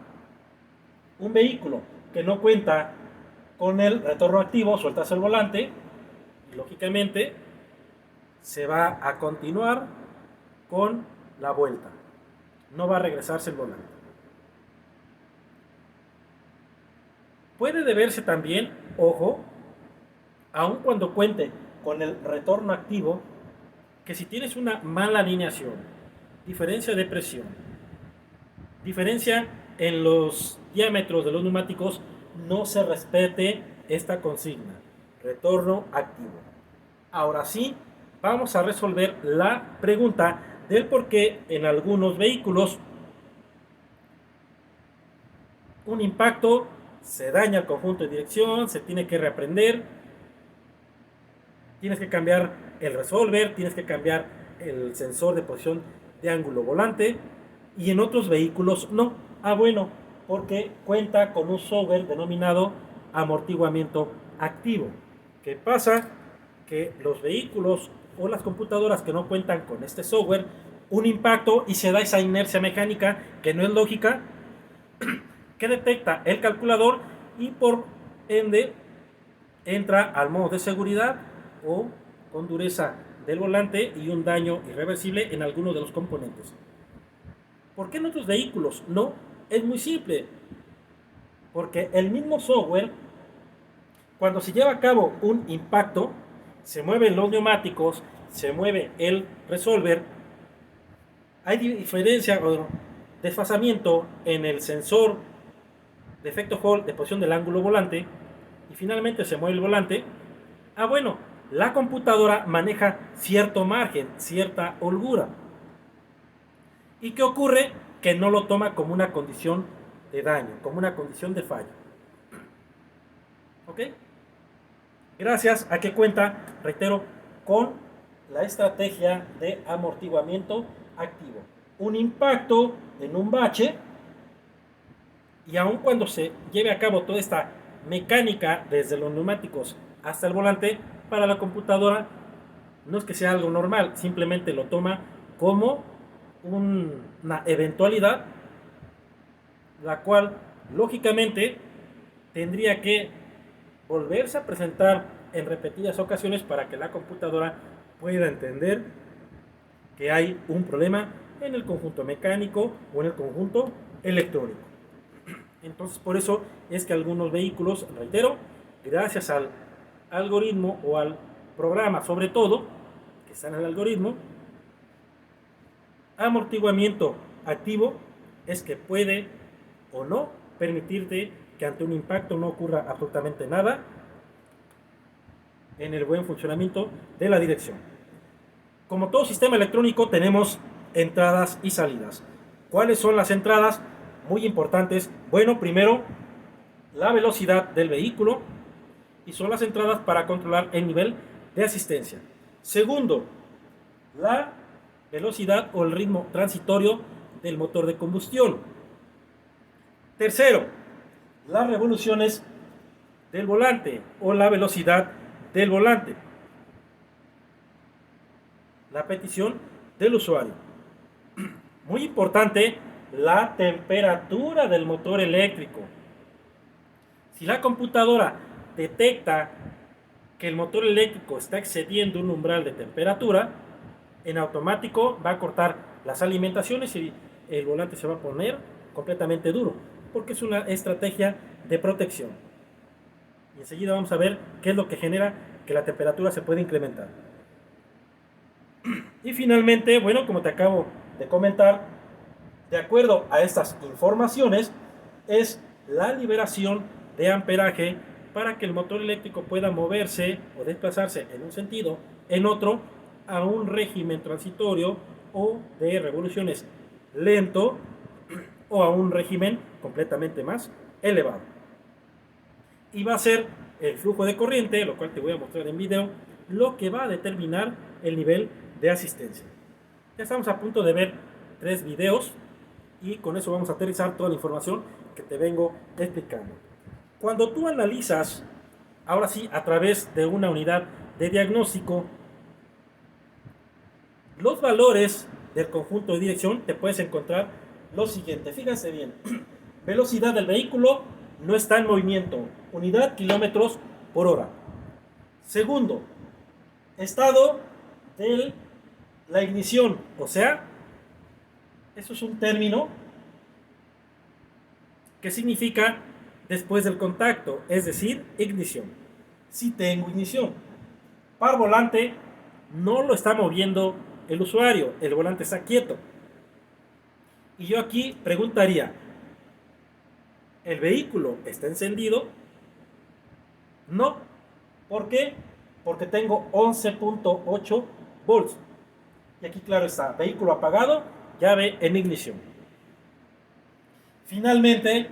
un vehículo que no cuenta con el retorno activo, sueltas el volante y lógicamente se va a continuar con la vuelta. No va a regresarse el volante. Puede deberse también, ojo, aun cuando cuente con el retorno activo, que si tienes una mala alineación, diferencia de presión, diferencia en los diámetros de los neumáticos, no se respete esta consigna, retorno activo. Ahora sí, vamos a resolver la pregunta del por qué en algunos vehículos un impacto se daña el conjunto de dirección, se tiene que reaprender, tienes que cambiar el resolver, tienes que cambiar el sensor de posición de ángulo volante, y en otros vehículos no. Bueno, porque cuenta con un software denominado amortiguamiento activo. ¿Qué pasa? Que los vehículos o las computadoras que no cuentan con este software, un impacto y se da esa inercia mecánica que no es lógica, que detecta el calculador y por ende entra al modo de seguridad o con dureza del volante y un daño irreversible en alguno de los componentes. ¿Por qué en otros vehículos no? Es muy simple, porque el mismo software, cuando se lleva a cabo un impacto, se mueven los neumáticos, se mueve el resolver, hay diferencia o desfasamiento en el sensor de efecto Hall de posición del ángulo volante, y finalmente se mueve el volante. Bueno, la computadora maneja cierto margen, cierta holgura. ¿Y qué ocurre? Que no lo toma como una condición de daño, como una condición de fallo. ¿Ok? Gracias a que cuenta, reitero, con la estrategia de amortiguamiento activo. Un impacto en un bache Y aun cuando se lleve a cabo toda esta mecánica desde los neumáticos hasta el volante, para la computadora no es que sea algo normal, simplemente lo toma como una eventualidad, la cual lógicamente tendría que volverse a presentar en repetidas ocasiones para que la computadora pueda entender que hay un problema en el conjunto mecánico o en el conjunto electrónico. Entonces, por eso es que algunos vehículos, reitero, gracias al algoritmo o al programa, sobre todo, que está en el algoritmo, amortiguamiento activo, es que puede o no permitirte que ante un impacto no ocurra absolutamente nada en el buen funcionamiento de la dirección. Como todo sistema electrónico tenemos entradas y salidas. ¿Cuáles son las entradas? Muy importantes. Bueno, primero, la velocidad del vehículo, y son las entradas para controlar el nivel de asistencia. Segundo, la velocidad o el ritmo transitorio del motor de combustión. Tercero, las revoluciones del volante o la velocidad del volante. La petición del usuario. Muy importante, la temperatura del motor eléctrico. Si la computadora detecta que el motor eléctrico está excediendo un umbral de temperatura, en automático va a cortar las alimentaciones y el volante se va a poner completamente duro, porque es una estrategia de protección. Y enseguida vamos a ver qué es lo que genera que la temperatura se pueda incrementar. Y finalmente, bueno, como te acabo de comentar, de acuerdo a estas informaciones, es la liberación de amperaje para que el motor eléctrico pueda moverse o desplazarse en un sentido, en otro, a un régimen transitorio o de revoluciones lento o a un régimen completamente más elevado. Y va a ser el flujo de corriente, lo cual te voy a mostrar en video, lo que va a determinar el nivel de asistencia. Ya estamos a punto de ver 3 videos y con eso vamos a aterrizar toda la información que te vengo explicando. Cuando tú analizas, ahora sí, a través de una unidad de diagnóstico, los valores del conjunto de dirección, te puedes encontrar lo siguiente. Fíjense bien, velocidad del vehículo no está en movimiento, unidad kilómetros por hora. Segundo, estado de la ignición, o sea, eso es un término que significa después del contacto, es decir, ignición. Si tengo ignición. Par volante no lo está moviendo el usuario, el volante está quieto. Y yo aquí preguntaría, ¿el vehículo está encendido? No. ¿Por qué? Porque tengo 11.8 volts. Y aquí claro está, vehículo apagado, llave en ignición. Finalmente,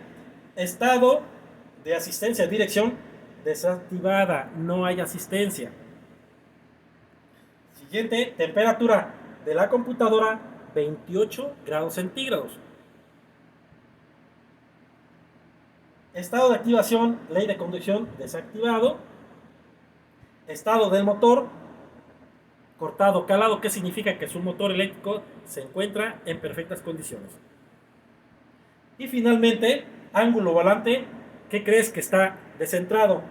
estado de asistencia de dirección desactivada, no hay asistencia. Siguiente, temperatura de la computadora 28 grados centígrados. Estado de activación, ley de conducción desactivado. Estado del motor cortado, calado, que significa que su motor eléctrico se encuentra en perfectas condiciones. Y finalmente, ángulo volante, ¿qué crees que está descentrado?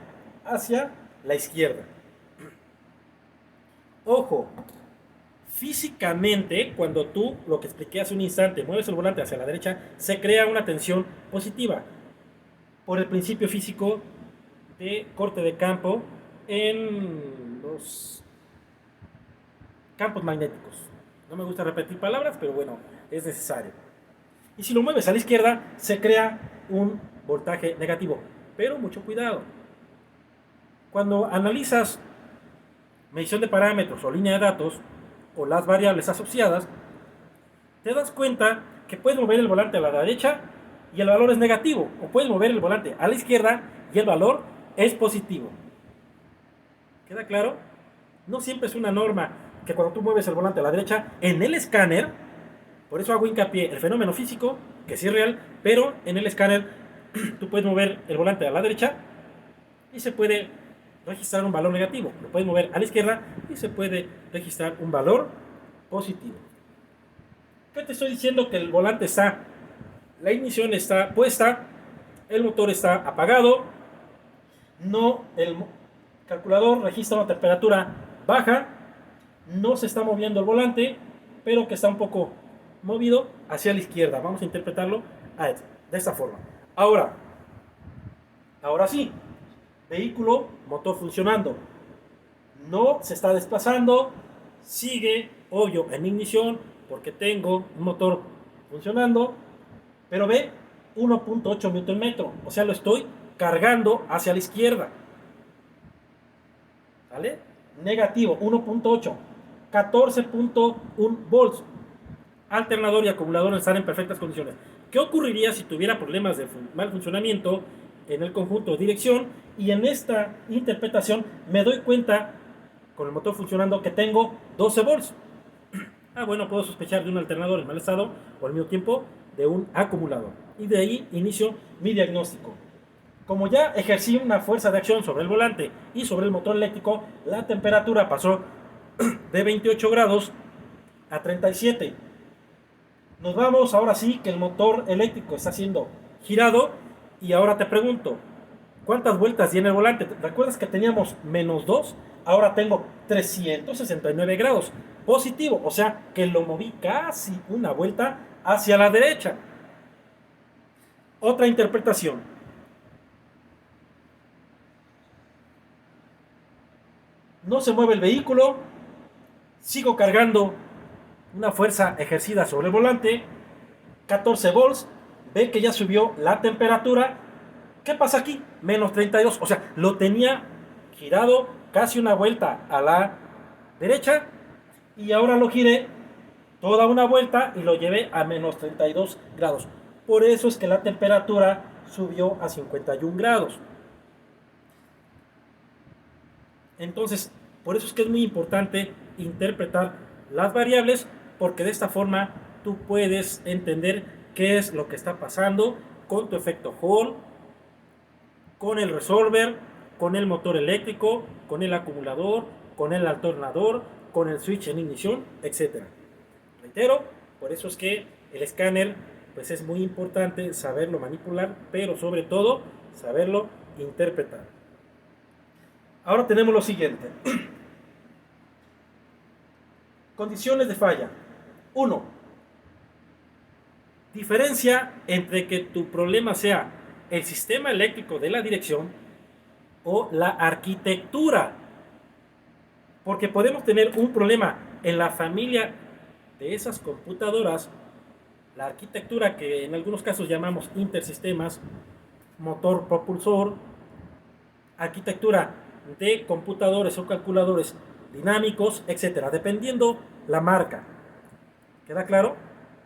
Hacia la izquierda. Ojo, físicamente, cuando tú, lo que expliqué hace un instante, mueves el volante hacia la derecha, se crea una tensión positiva por el principio físico de corte de campo en los campos magnéticos. No me gusta repetir palabras, pero bueno, es necesario. Y si lo mueves a la izquierda, se crea un voltaje negativo. Pero mucho cuidado. Cuando analizas medición de parámetros o línea de datos, o las variables asociadas, te das cuenta que puedes mover el volante a la derecha y el valor es negativo. O puedes mover el volante a la izquierda y el valor es positivo. ¿Queda claro? No siempre es una norma que cuando tú mueves el volante a la derecha, en el escáner, por eso hago hincapié el fenómeno físico, que sí es real, pero en el escáner Tú puedes mover el volante a la derecha y se puede registrar un valor negativo. Lo puedes mover a la izquierda y se puede registrar un valor positivo. ¿Qué te estoy diciendo? Que el volante está, la ignición está puesta, el motor está apagado, no, el calculador registra una temperatura baja, no se está moviendo el volante, pero que está un poco movido hacia la izquierda. Vamos a interpretarlo de esta forma. Ahora sí, vehículo, motor funcionando. No se está desplazando, sigue, obvio, en ignición, porque tengo un motor funcionando, pero ve 1.8 Nm, o sea, lo estoy cargando hacia la izquierda. ¿Vale? Negativo, 1.8, 14.1 volts. Alternador y acumulador están en perfectas condiciones. ¿Qué ocurriría si tuviera problemas de mal funcionamiento en el conjunto de dirección? Y en esta interpretación me doy cuenta, con el motor funcionando, que tengo 12 volts. Bueno, puedo sospechar de un alternador en mal estado o al mismo tiempo de un acumulador. Y de ahí inicio mi diagnóstico. Como ya ejercí una fuerza de acción sobre el volante y sobre el motor eléctrico, la temperatura pasó de 28 grados a 37. Nos vamos, ahora sí que el motor eléctrico está siendo girado. Y ahora te pregunto, ¿cuántas vueltas tiene el volante? ¿Recuerdas que teníamos -2? Ahora tengo 369 grados positivo, o sea que lo moví casi una vuelta hacia la derecha. Otra interpretación: no se mueve el vehículo, sigo cargando una fuerza ejercida sobre el volante, 14 volts, ve que ya subió la temperatura. ¿Qué pasa aquí? -32, o sea, lo tenía girado casi una vuelta a la derecha y ahora lo giré toda una vuelta y lo llevé a -32 grados. Por eso es que la temperatura subió a 51 grados. Entonces, por eso es que es muy importante interpretar las variables, porque de esta forma tú puedes entender qué es lo que está pasando con tu efecto Hall, con el resolver, con el motor eléctrico, con el acumulador, con el alternador, con el switch en ignición, etc. Reitero, por eso es que el escáner pues es muy importante saberlo manipular, pero sobre todo saberlo interpretar. Ahora tenemos lo siguiente. Condiciones de falla. 1. Diferencia entre que tu problema sea el sistema eléctrico de la dirección o la arquitectura. Porque podemos tener un problema en la familia de esas computadoras, la arquitectura que en algunos casos llamamos intersistemas, motor propulsor, arquitectura de computadores o calculadores dinámicos, etcétera, dependiendo la marca. ¿Queda claro?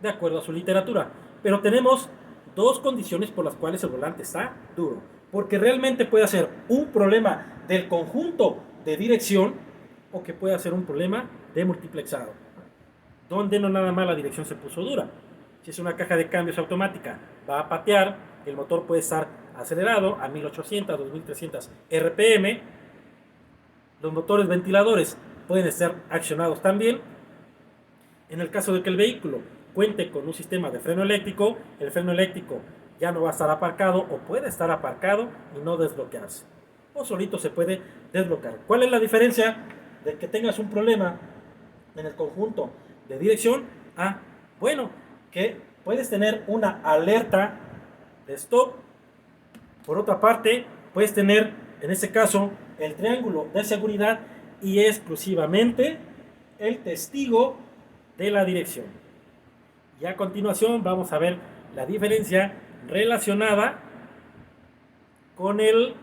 De acuerdo a su literatura. Pero tenemos dos condiciones por las cuales el volante está duro. Porque realmente puede ser un problema del conjunto de dirección o que puede ser un problema de multiplexado, donde no nada más la dirección se puso dura. Si es una caja de cambios automática, va a patear, el motor puede estar acelerado a 1800, 2300 RPM. Los motores ventiladores pueden estar accionados también. En el caso de que el vehículo cuente con un sistema de freno eléctrico, el freno eléctrico ya no va a estar aparcado o puede estar aparcado y no desbloquearse. O solito se puede desbloquear. ¿Cuál es la diferencia de que tengas un problema en el conjunto de dirección? Bueno, que puedes tener una alerta de stop. Por otra parte, puedes tener, en este caso, el triángulo de seguridad y exclusivamente el testigo de la dirección. Y a continuación vamos a ver la diferencia relacionada con el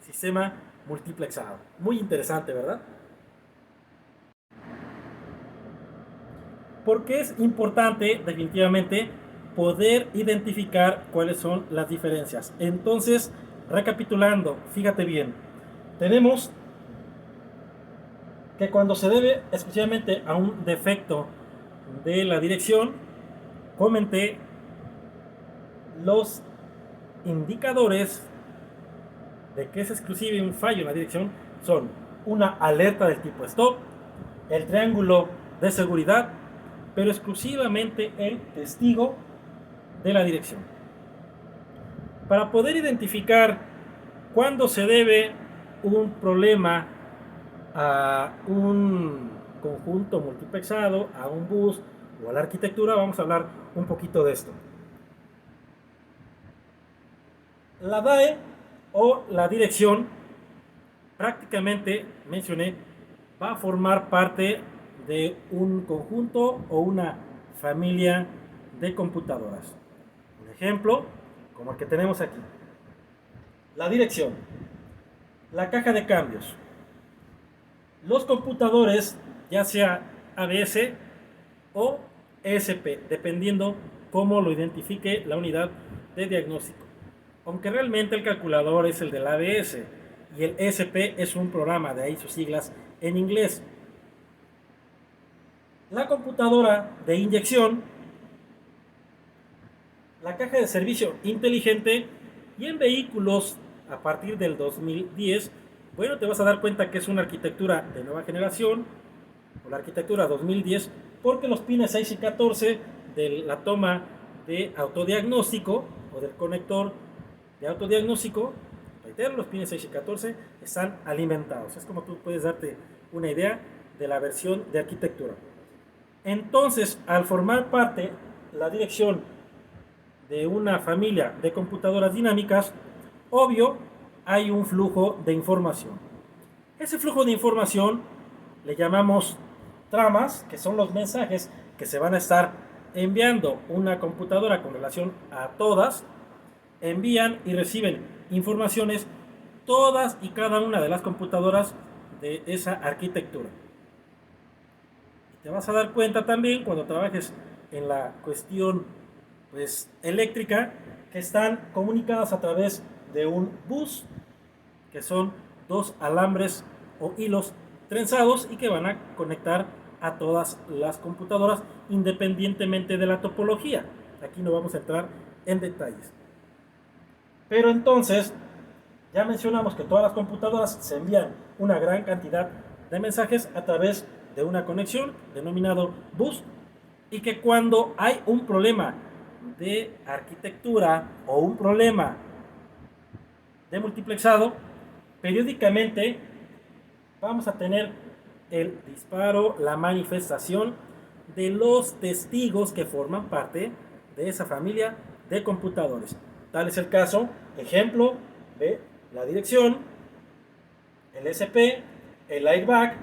sistema multiplexado. Muy interesante, ¿verdad? Porque es importante, definitivamente, poder identificar cuáles son las diferencias. Entonces, recapitulando, fíjate bien, tenemos que cuando se debe exclusivamente a un defecto de la dirección, comenté los indicadores de que es exclusivo un fallo en la dirección son una alerta del tipo stop, el triángulo de seguridad, pero exclusivamente el testigo de la dirección. Para poder identificar cuándo se debe un problema a un conjunto multiplexado, a un bus o a la arquitectura, vamos a hablar un poquito de esto. La DAE o la dirección, prácticamente mencioné, va a formar parte de un conjunto o una familia de computadoras. Un ejemplo, como el que tenemos aquí. La dirección, la caja de cambios, los computadores, ya sea ABS o ESP, dependiendo cómo lo identifique la unidad de diagnóstico. Aunque realmente el calculador es el del ABS y el ESP es un programa, de ahí sus siglas en inglés. La computadora de inyección, la caja de servicio inteligente, y en vehículos a partir del 2010, bueno, te vas a dar cuenta que es una arquitectura de nueva generación o la arquitectura 2010 porque los pines 6 y 14 de la toma de autodiagnóstico o del conector de autodiagnóstico, reitero, los pines 6 y 14 están alimentados. Es como tú puedes darte una idea de la versión de arquitectura. Entonces, al formar parte la dirección de una familia de computadoras dinámicas, obvio, hay un flujo de información. Ese flujo de información le llamamos tramas, que son los mensajes que se van a estar enviando una computadora con relación a todas. Envían y reciben informaciones todas y cada una de las computadoras de esa arquitectura. Y te vas a dar cuenta también cuando trabajes en la cuestión eléctrica, que están comunicadas a través de un bus, que son dos alambres o hilos trenzados y que van a conectar a todas las computadoras independientemente de la topología. Aquí no vamos a entrar en detalles. Pero entonces, ya mencionamos que todas las computadoras se envían una gran cantidad de mensajes a través de una conexión denominado bus, y que cuando hay un problema de arquitectura o un problema de multiplexado, periódicamente vamos a tener el disparo, la manifestación de los testigos que forman parte de esa familia de computadores. Tal es el caso, ejemplo, de la dirección, el SP, el airbag,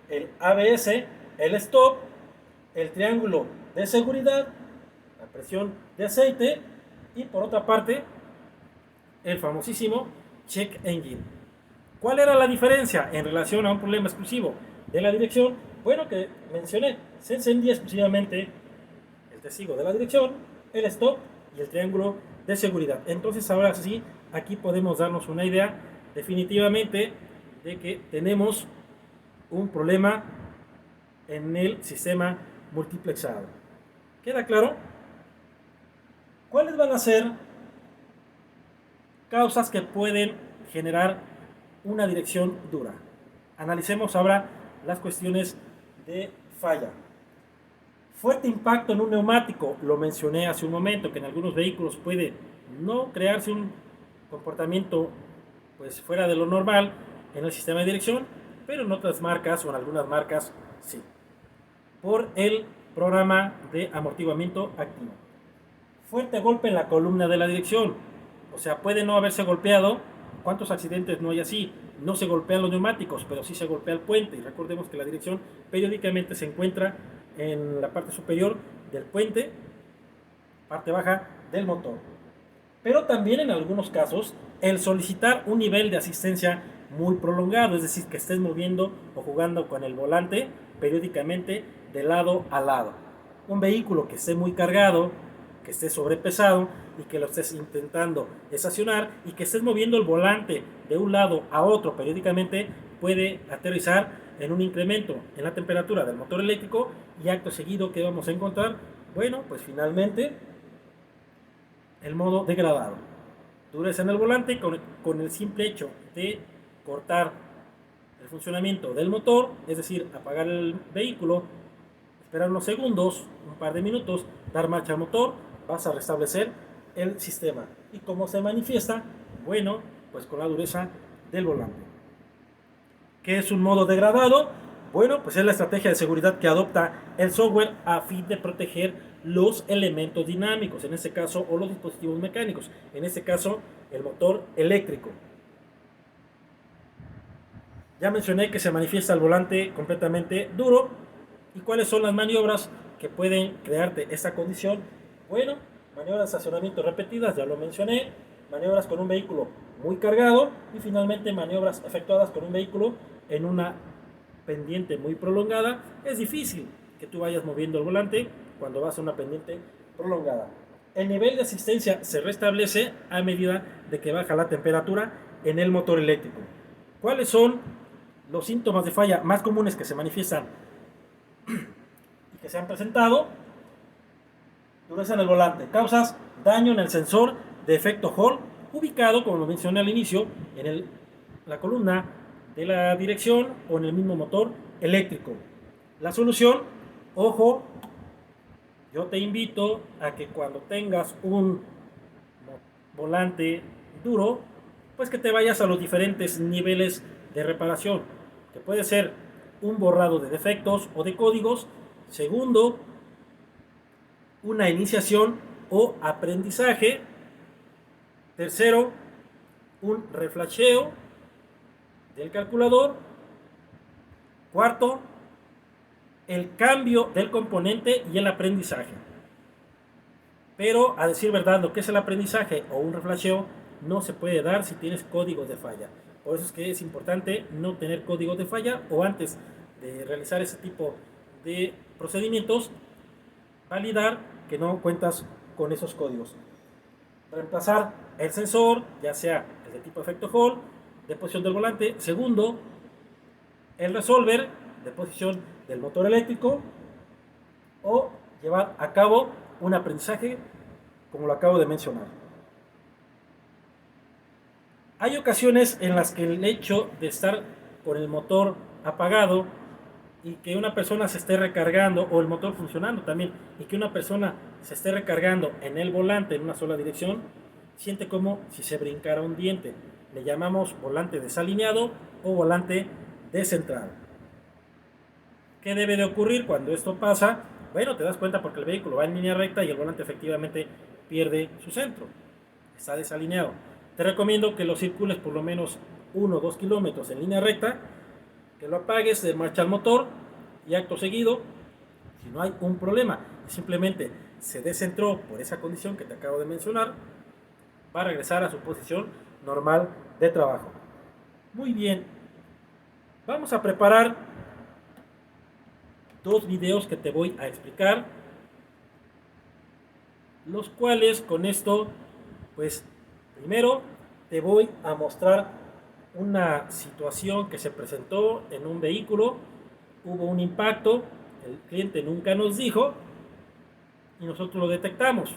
el ABS, el stop, el triángulo de seguridad, la presión de aceite y por otra parte el famosísimo check engine. ¿Cuál era la diferencia en relación a un problema exclusivo de la dirección? Bueno, que mencioné, se encendía exclusivamente el testigo de la dirección, el stop y el triángulo de seguridad. Entonces ahora sí, aquí podemos darnos una idea definitivamente de que tenemos un problema en el sistema multiplexado. ¿Queda claro? ¿Cuáles van a ser causas que pueden generar una dirección dura? Analicemos ahora las cuestiones de falla. Fuerte impacto en un neumático, lo mencioné hace un momento, que en algunos vehículos puede no crearse un comportamiento fuera de lo normal en el sistema de dirección, pero en otras marcas o en algunas marcas sí, por el programa de amortiguamiento activo. Fuerte golpe en la columna de la dirección, o sea, puede no haberse golpeado. ¿Cuántos accidentes no hay así? No se golpean los neumáticos, pero sí se golpea el puente. Y recordemos que la dirección periódicamente se encuentra en la parte superior del puente, parte baja del motor. Pero también en algunos casos, el solicitar un nivel de asistencia muy prolongado, es decir, que estés moviendo o jugando con el volante periódicamente de lado a lado. Un vehículo que esté muy cargado, que esté sobrepesado y que lo estés intentando estacionar y que estés moviendo el volante de un lado a otro periódicamente, puede aterrizar en un incremento en la temperatura del motor eléctrico y acto seguido, ¿qué vamos a encontrar? Bueno, pues finalmente el modo degradado. dureza en el volante con el simple hecho de cortar el funcionamiento del motor, es decir, apagar el vehículo, esperar unos segundos, un par de minutos, dar marcha al motor, vas a restablecer el sistema. ¿Y cómo se manifiesta? Bueno, pues con la dureza del volante. ¿Qué es un modo degradado? Bueno, pues es la estrategia de seguridad que adopta el software a fin de proteger los elementos dinámicos, en este caso, o los dispositivos mecánicos, en este caso, el motor eléctrico. Ya mencioné que se manifiesta el volante completamente duro. ¿Y cuáles son las maniobras que pueden crearte esta condición? Bueno, maniobras de estacionamiento repetidas, ya lo mencioné, maniobras con un vehículo muy cargado y finalmente maniobras efectuadas con un vehículo en una pendiente muy prolongada. Es difícil que tú vayas moviendo el volante cuando vas a una pendiente prolongada. El nivel de asistencia se restablece a medida de que baja la temperatura en el motor eléctrico. ¿Cuáles son los síntomas de falla más comunes que se manifiestan y que se han presentado? Dureza en el volante. Causas daño en el sensor de efecto Hall, ubicado, como lo mencioné al inicio, en la columna de la dirección o en el mismo motor eléctrico. La solución, ojo, yo te invito a que cuando tengas un volante duro, pues que te vayas a los diferentes niveles de reparación, que puede ser un borrado de defectos o de códigos. Segundo, una iniciación o aprendizaje. Tercero, un reflasheo del calculador. Cuarto, el cambio del componente y el aprendizaje. Pero a decir verdad, lo que es el aprendizaje o un reflasheo no se puede dar si tienes códigos de falla. Por eso es que es importante no tener códigos de falla, o antes de realizar ese tipo de procedimientos, validar que no cuentas con esos códigos. Reemplazar el sensor, ya sea el de tipo efecto Hall, de posición del volante. Segundo, el resolver de posición del motor eléctrico, o llevar a cabo un aprendizaje como lo acabo de mencionar. Hay ocasiones en las que el hecho de estar con el motor apagado y que una persona se esté recargando, o el motor funcionando también, y que una persona se esté recargando en el volante en una sola dirección, siente como si se brincara un diente. Le llamamos volante desalineado o volante descentrado. ¿Qué debe de ocurrir cuando esto pasa? Bueno, te das cuenta porque el vehículo va en línea recta y el volante efectivamente pierde su centro, está desalineado. Te recomiendo que lo circules por lo menos 1 o 2 kilómetros en línea recta, que lo apagues, de marcha al motor, y acto seguido, si no hay un problema, simplemente se descentró por esa condición que te acabo de mencionar, va a regresar a su posición normal de trabajo. Muy bien, vamos a preparar 2 videos que te voy a explicar, los cuales con esto, pues primero te voy a mostrar una situación que se presentó en un vehículo. Hubo un impacto, el cliente nunca nos dijo y nosotros lo detectamos,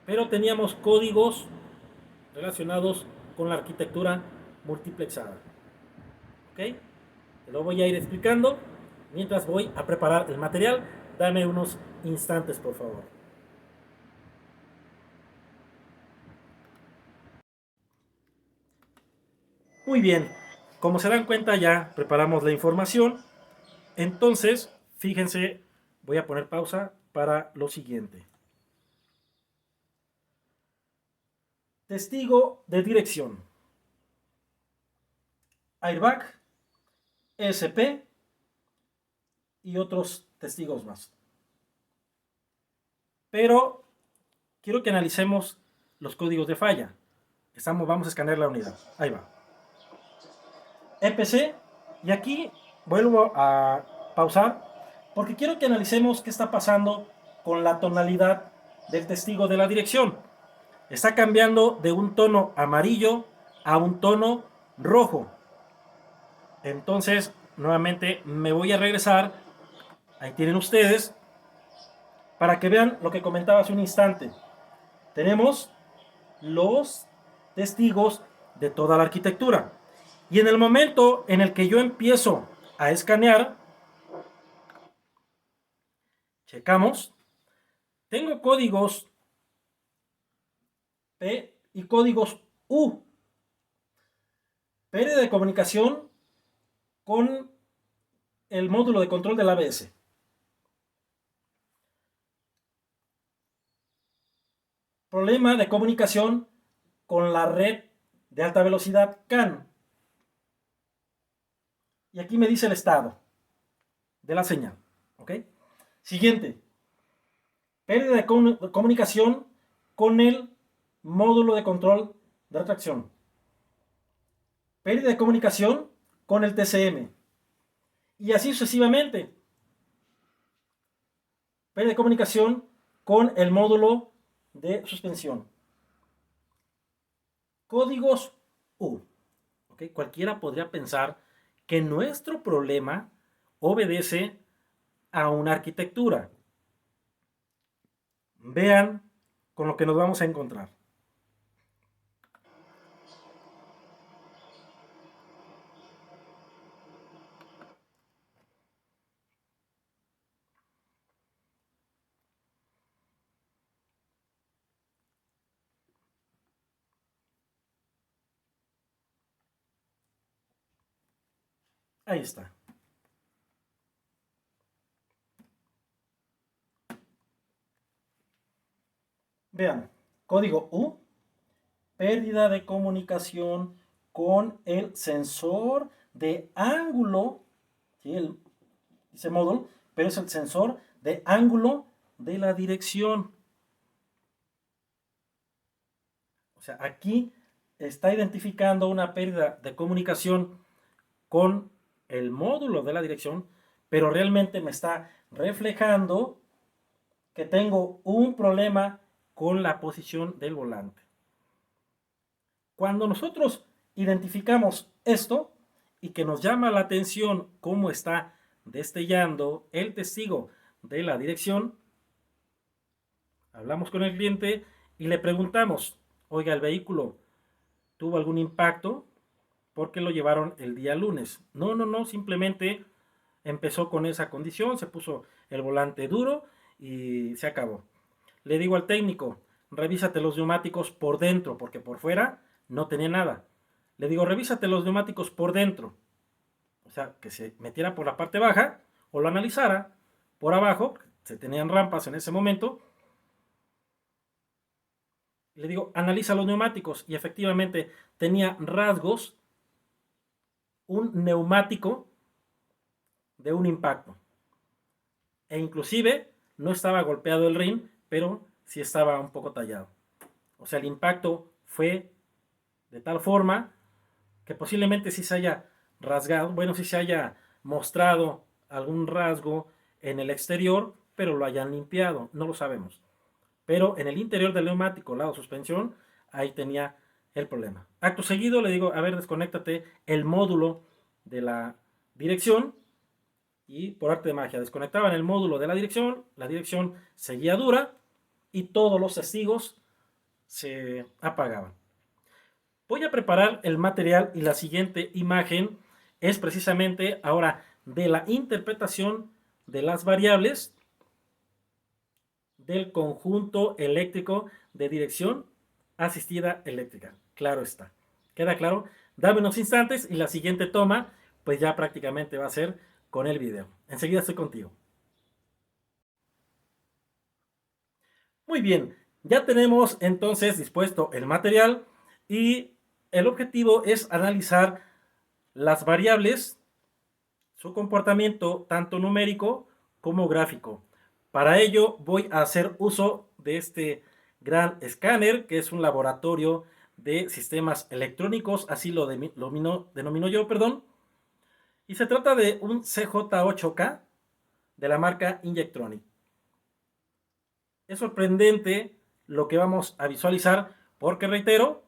pero teníamos códigos relacionados con la arquitectura multiplexada. ¿Ok? Te lo voy a ir explicando mientras voy a preparar el material. Dame unos instantes, por favor. Muy bien, como se dan cuenta ya preparamos la información. Entonces, fíjense, voy a poner pausa para lo siguiente. Testigo de dirección, airbag, ESP y otros testigos más. Pero quiero que analicemos los códigos de falla. Vamos a escanear la unidad. Ahí va. EPC, y aquí vuelvo a pausar porque quiero que analicemos qué está pasando con la tonalidad del testigo de la dirección. Está cambiando de un tono amarillo a un tono rojo. Entonces, nuevamente me voy a regresar. Ahí tienen ustedes, para que vean lo que comentaba hace un instante. tenemos los testigos de toda la arquitectura. Y en el momento en el que yo empiezo a escanear, checamos, tengo códigos P y códigos U. Pérdida de comunicación con el módulo de control del ABS. Problema de comunicación con la red de alta velocidad CAN. Y aquí me dice el estado de la señal. ¿Ok? Siguiente. Pérdida de comunicación con el módulo de control de retracción. Pérdida de comunicación con el TCM. Y así sucesivamente. Pérdida de comunicación con el módulo de suspensión. Códigos U. ¿Okay? Cualquiera podría pensar que nuestro problema obedece a una arquitectura. Vean con lo que nos vamos a encontrar. Ahí está. Vean, código U, pérdida de comunicación con el sensor de ángulo, ¿sí? Dice módulo, pero es el sensor de ángulo de la dirección. O sea, aquí está identificando una pérdida de comunicación con el módulo de la dirección, pero realmente me está reflejando que tengo un problema con la posición del volante. Cuando nosotros identificamos esto y que nos llama la atención cómo está destellando el testigo de la dirección, hablamos con el cliente y le preguntamos, oiga, ¿el vehículo tuvo algún impacto? ¿Por qué lo llevaron el día lunes? No, no, no, simplemente empezó con esa condición, se puso el volante duro y se acabó. Le digo al técnico, revísate los neumáticos por dentro, porque por fuera no tenía nada. Le digo, revísate los neumáticos por dentro. O sea, que se metiera por la parte baja o lo analizara por abajo, se tenían rampas en ese momento. Le digo, analiza los neumáticos y efectivamente tenía rasgos, un neumático de un impacto. E inclusive no estaba golpeado el rin, pero sí estaba un poco tallado. O sea, el impacto fue de tal forma que posiblemente sí se haya rasgado, bueno, sí se haya mostrado algún rasgo en el exterior, pero lo hayan limpiado, no lo sabemos. Pero en el interior del neumático, lado suspensión, ahí tenía el problema. Acto seguido le digo, a ver, desconéctate el módulo de la dirección y por arte de magia desconectaban el módulo de la dirección seguía dura y todos los testigos se apagaban. Voy a preparar el material y la siguiente imagen es precisamente ahora de la interpretación de las variables del conjunto eléctrico de dirección asistida eléctrica. Claro está. ¿Queda claro? Dame unos instantes y la siguiente toma pues ya prácticamente va a ser con el video. Enseguida estoy contigo. Muy bien, ya tenemos entonces dispuesto el material y el objetivo es analizar las variables, su comportamiento tanto numérico como gráfico. Para ello voy a hacer uso de este gran escáner que es un laboratorio de sistemas electrónicos, así lo denomino yo, perdón. Y se trata de un CJ8K de la marca Injectronic. Es sorprendente lo que vamos a visualizar porque, reitero,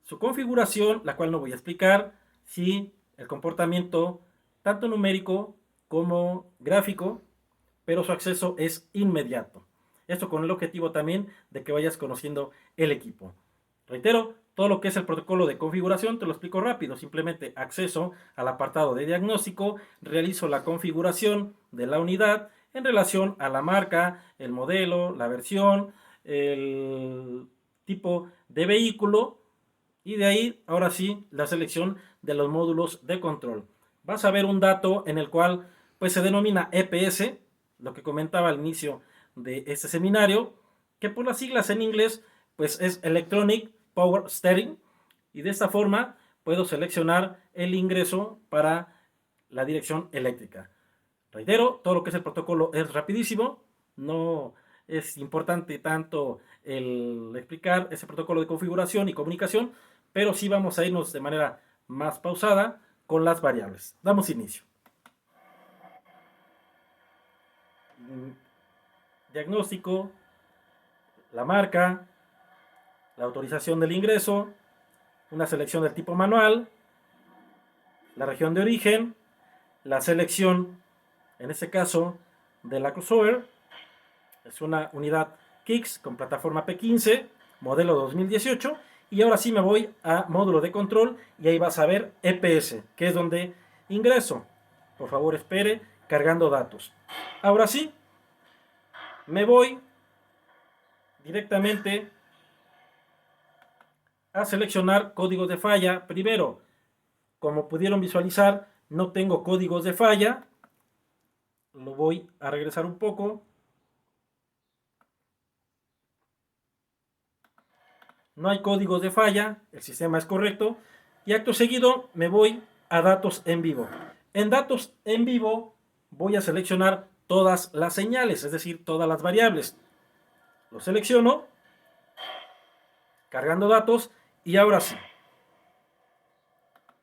su configuración, la cual no voy a explicar, sí, el comportamiento tanto numérico como gráfico, pero su acceso es inmediato. Esto con el objetivo también de que vayas conociendo el equipo. Reitero, todo lo que es el protocolo de configuración te lo explico rápido. Simplemente acceso al apartado de diagnóstico, realizo la configuración de la unidad en relación a la marca, el modelo, la versión, el tipo de vehículo y de ahí, ahora sí, la selección de los módulos de control. Vas a ver un dato en el cual pues se denomina EPS, lo que comentaba al inicio de este seminario, que por las siglas en inglés pues es Electronic Power Steering, y de esta forma puedo seleccionar el ingreso para la dirección eléctrica. Reitero, todo lo que es el protocolo es rapidísimo, no es importante tanto el explicar ese protocolo de configuración y comunicación, pero sí vamos a irnos de manera más pausada con las variables. Damos inicio. Diagnóstico, la marca, la autorización del ingreso, una selección del tipo manual, la región de origen, la selección, en este caso, de la crossover. Es una unidad Kicks con plataforma P15, modelo 2018. Y ahora sí me voy a módulo de control y ahí vas a ver EPS, que es donde ingreso. Por favor, espere, cargando datos. Ahora sí, me voy directamente a seleccionar códigos de falla. Primero, como pudieron visualizar, no tengo códigos de falla. Lo voy a regresar un poco. No hay códigos de falla, el sistema es correcto. Y acto seguido me voy a datos en vivo. En datos en vivo voy a seleccionar todas las señales, es decir, todas las variables. Lo selecciono, cargando datos, y ahora sí.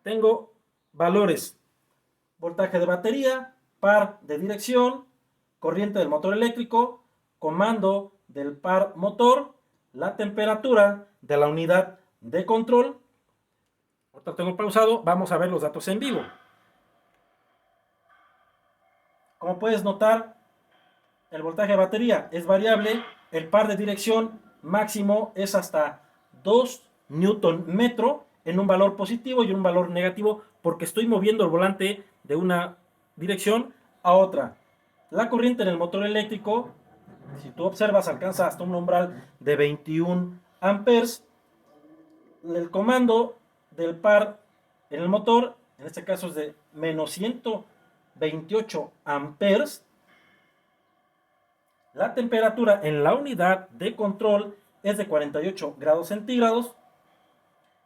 Tengo valores: voltaje de batería, par de dirección, corriente del motor eléctrico, comando del par motor, la temperatura de la unidad de control. Ahorita tengo pausado, vamos a ver los datos en vivo. Como puedes notar, el voltaje de batería es variable, el par de dirección máximo es hasta 2 newton metro en un valor positivo y un valor negativo porque estoy moviendo el volante de una dirección a otra. La corriente en el motor eléctrico, si tú observas, alcanza hasta un umbral de 21 amperes. El comando del par en el motor, en este caso es de menos 128 amperes. La temperatura en la unidad de control es de 48 grados centígrados.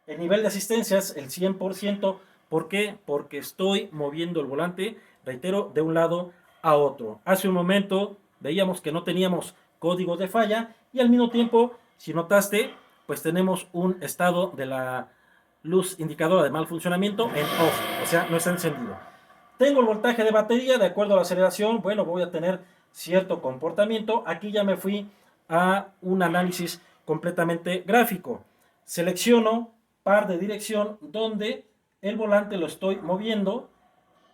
El nivel de asistencia es el 100%. ¿Por qué? Porque estoy moviendo el volante, reitero, de un lado a otro. Hace un momento veíamos que no teníamos códigos de falla y al mismo tiempo, si notaste, pues tenemos un estado de la luz indicadora de mal funcionamiento en off, o sea, no está encendido. Tengo el voltaje de batería, de acuerdo a la aceleración, bueno, voy a tener cierto comportamiento. Aquí ya me fui a un análisis completamente gráfico. Selecciono par de dirección donde el volante lo estoy moviendo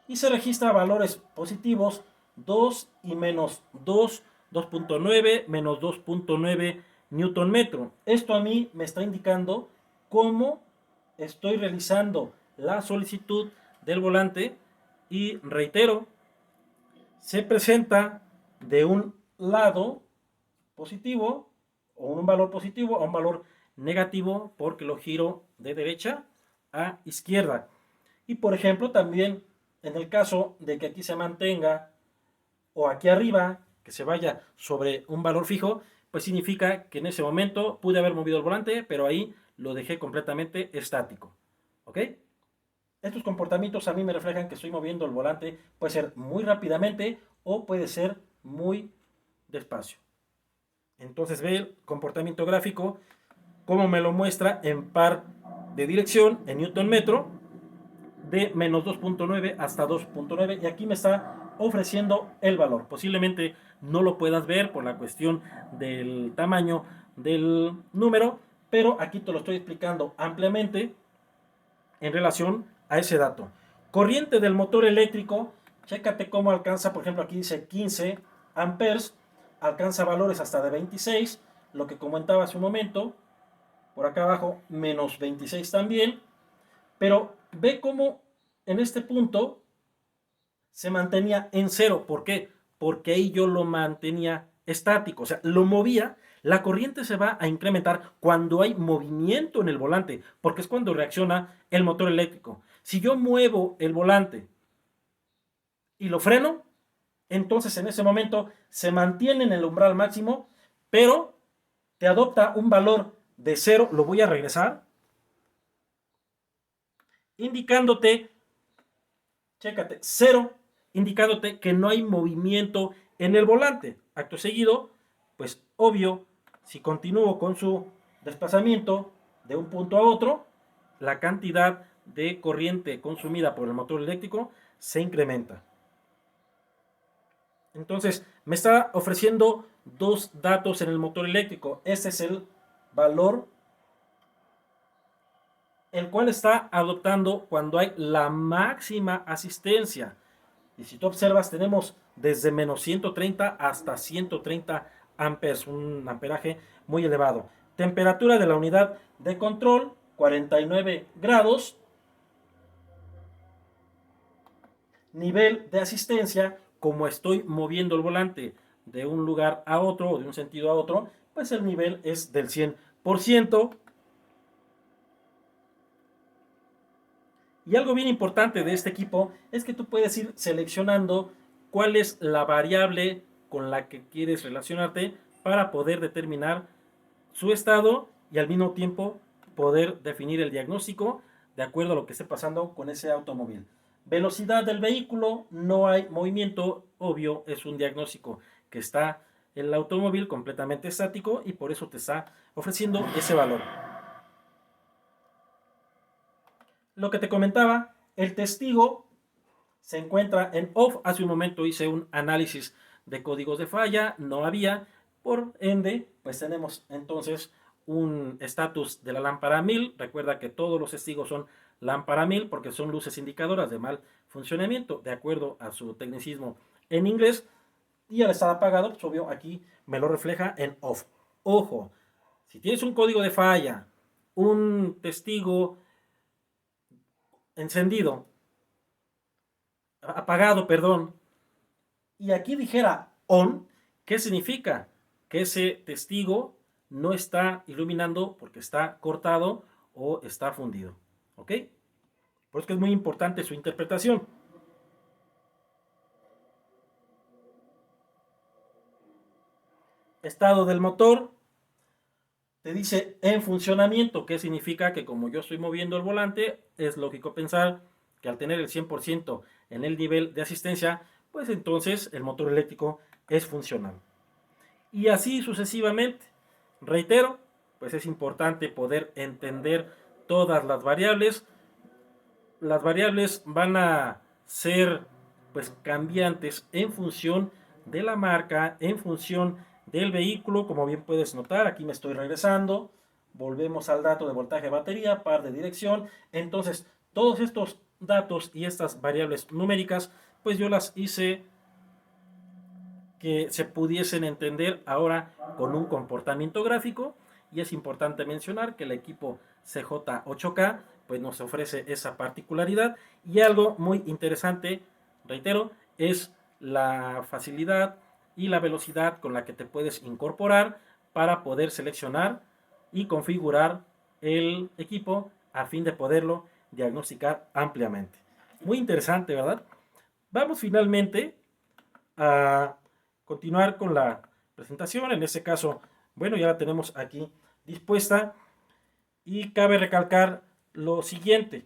y se registra valores positivos: 2 y menos 2, 2.9, menos 2.9 newton metro. Esto a mí me está indicando cómo estoy realizando la solicitud del volante y reitero, se presenta de un lado positivo o un valor positivo a un valor negativo porque lo giro de derecha a izquierda. Y por ejemplo también en el caso de que aquí se mantenga o aquí arriba que se vaya sobre un valor fijo, pues significa que en ese momento pude haber movido el volante, pero ahí lo dejé completamente estático. ¿Ok? Estos comportamientos a mí me reflejan que estoy moviendo el volante, puede ser muy rápidamente o puede ser muy despacio. Entonces ve el comportamiento gráfico, como me lo muestra en par de dirección, en newton metro, de menos 2.9 hasta 2.9, y aquí me está ofreciendo el valor. Posiblemente no lo puedas ver por la cuestión del tamaño del número, pero aquí te lo estoy explicando ampliamente en relación a ese dato. Corriente del motor eléctrico, chécate cómo alcanza, por ejemplo aquí dice 15 amperes, alcanza valores hasta de 26, lo que comentaba hace un momento, por acá abajo menos 26 también, pero ve cómo en este punto se mantenía en cero. ¿Por qué? Porque ahí yo lo mantenía estático, o sea, lo movía. La corriente se va a incrementar cuando hay movimiento en el volante, porque es cuando reacciona el motor eléctrico. Si yo muevo el volante y lo freno, entonces en ese momento se mantiene en el umbral máximo, pero te adopta un valor de cero. Lo voy a regresar, indicándote, chécate, cero, indicándote que no hay movimiento en el volante. Acto seguido, pues obvio, si continúo con su desplazamiento de un punto a otro, la cantidad de corriente consumida por el motor eléctrico se incrementa. Entonces, me está ofreciendo dos datos en el motor eléctrico. Este es el valor el cual está adoptando cuando hay la máxima asistencia. Y si tú observas, tenemos desde menos 130 hasta 130 amperes, un amperaje muy elevado. Temperatura de la unidad de control, 49 grados. Nivel de asistencia, como estoy moviendo el volante de un lugar a otro o de un sentido a otro, pues el nivel es del 100%. Y algo bien importante de este equipo es que tú puedes ir seleccionando cuál es la variable con la que quieres relacionarte para poder determinar su estado y al mismo tiempo poder definir el diagnóstico de acuerdo a lo que esté pasando con ese automóvil. Velocidad del vehículo, no hay movimiento, obvio, es un diagnóstico que está el automóvil completamente estático y por eso te está ofreciendo ese valor. Lo que te comentaba, el testigo se encuentra en off. Hace un momento hice un análisis de códigos de falla, no había, por ende, pues tenemos entonces un estatus de la lámpara 1000. Recuerda que todos los testigos son lámpara 1000 porque son luces indicadoras de mal funcionamiento, de acuerdo a su tecnicismo en inglés. Y al estar apagado, pues obvio, aquí me lo refleja en off. Ojo, si tienes un código de falla, un testigo encendido, apagado, perdón, y aquí dijera on, ¿qué significa? Que ese testigo no está iluminando porque está cortado o está fundido. ¿Ok? Por eso que es muy importante su interpretación. Estado del motor. Te dice en funcionamiento, ¿qué significa? Que como yo estoy moviendo el volante, es lógico pensar que al tener el 100% en el nivel de asistencia, pues entonces el motor eléctrico es funcional. Y así sucesivamente. Reitero, pues es importante poder entender todas las variables. Las variables van a ser pues cambiantes en función de la marca, en función del vehículo, como bien puedes notar. Aquí me estoy regresando, volvemos al dato de voltaje de batería, par de dirección. Entonces todos estos datos y estas variables numéricas pues yo las hice que se pudiesen entender ahora con un comportamiento gráfico. Y es importante mencionar que el equipo CJ8K pues nos ofrece esa particularidad. Y algo muy interesante, reitero, es la facilidad y la velocidad con la que te puedes incorporar para poder seleccionar y configurar el equipo a fin de poderlo diagnosticar ampliamente. Muy interesante, ¿verdad? Vamos finalmente a continuar con la presentación. En este caso, bueno, ya la tenemos aquí dispuesta y cabe recalcar lo siguiente,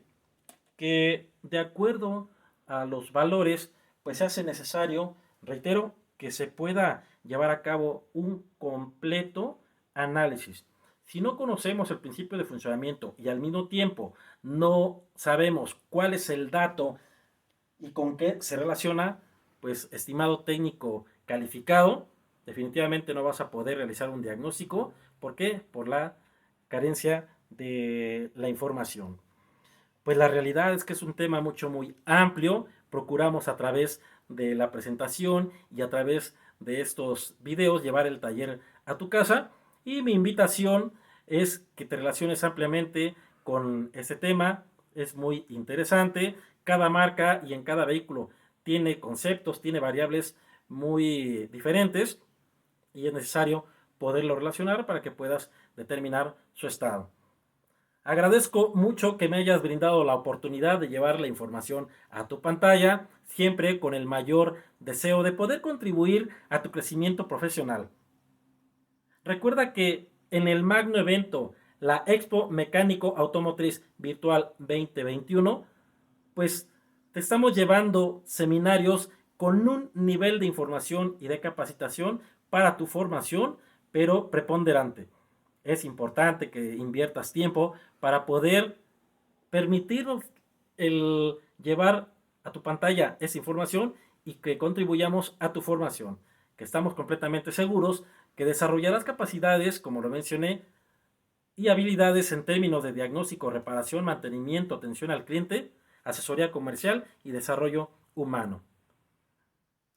que de acuerdo a los valores, pues se hace necesario, reitero, que se pueda llevar a cabo un completo análisis. Si no conocemos el principio de funcionamiento y al mismo tiempo no sabemos cuál es el dato y con qué se relaciona, pues estimado técnico calificado, definitivamente no vas a poder realizar un diagnóstico. ¿Por qué? Por la carencia de la información. Pues la realidad es que es un tema muy amplio. Procuramos a través de la presentación y a través de estos videos, llevar el taller a tu casa. Y mi invitación es que te relaciones ampliamente con este tema. Es muy interesante. Cada marca y en cada vehículo tiene conceptos, tiene variables muy diferentes y es necesario poderlo relacionar para que puedas determinar su estado. Agradezco mucho que me hayas brindado la oportunidad de llevar la información a tu pantalla, siempre con el mayor deseo de poder contribuir a tu crecimiento profesional. Recuerda que en el magno evento, la Expo Mecánico Automotriz Virtual 2021, pues te estamos llevando seminarios con un nivel de información y de capacitación para tu formación, pero preponderante. Es importante que inviertas tiempo para poder permitirnos el llevar a tu pantalla esa información y que contribuyamos a tu formación, que estamos completamente seguros que desarrollarás capacidades, como lo mencioné, y habilidades en términos de diagnóstico, reparación, mantenimiento, atención al cliente, asesoría comercial y desarrollo humano.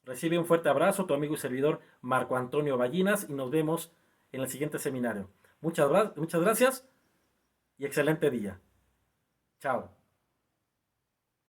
Recibe un fuerte abrazo, tu amigo y servidor Marco Antonio Ballinas, y nos vemos en el siguiente seminario. Muchas gracias y excelente día. Chao.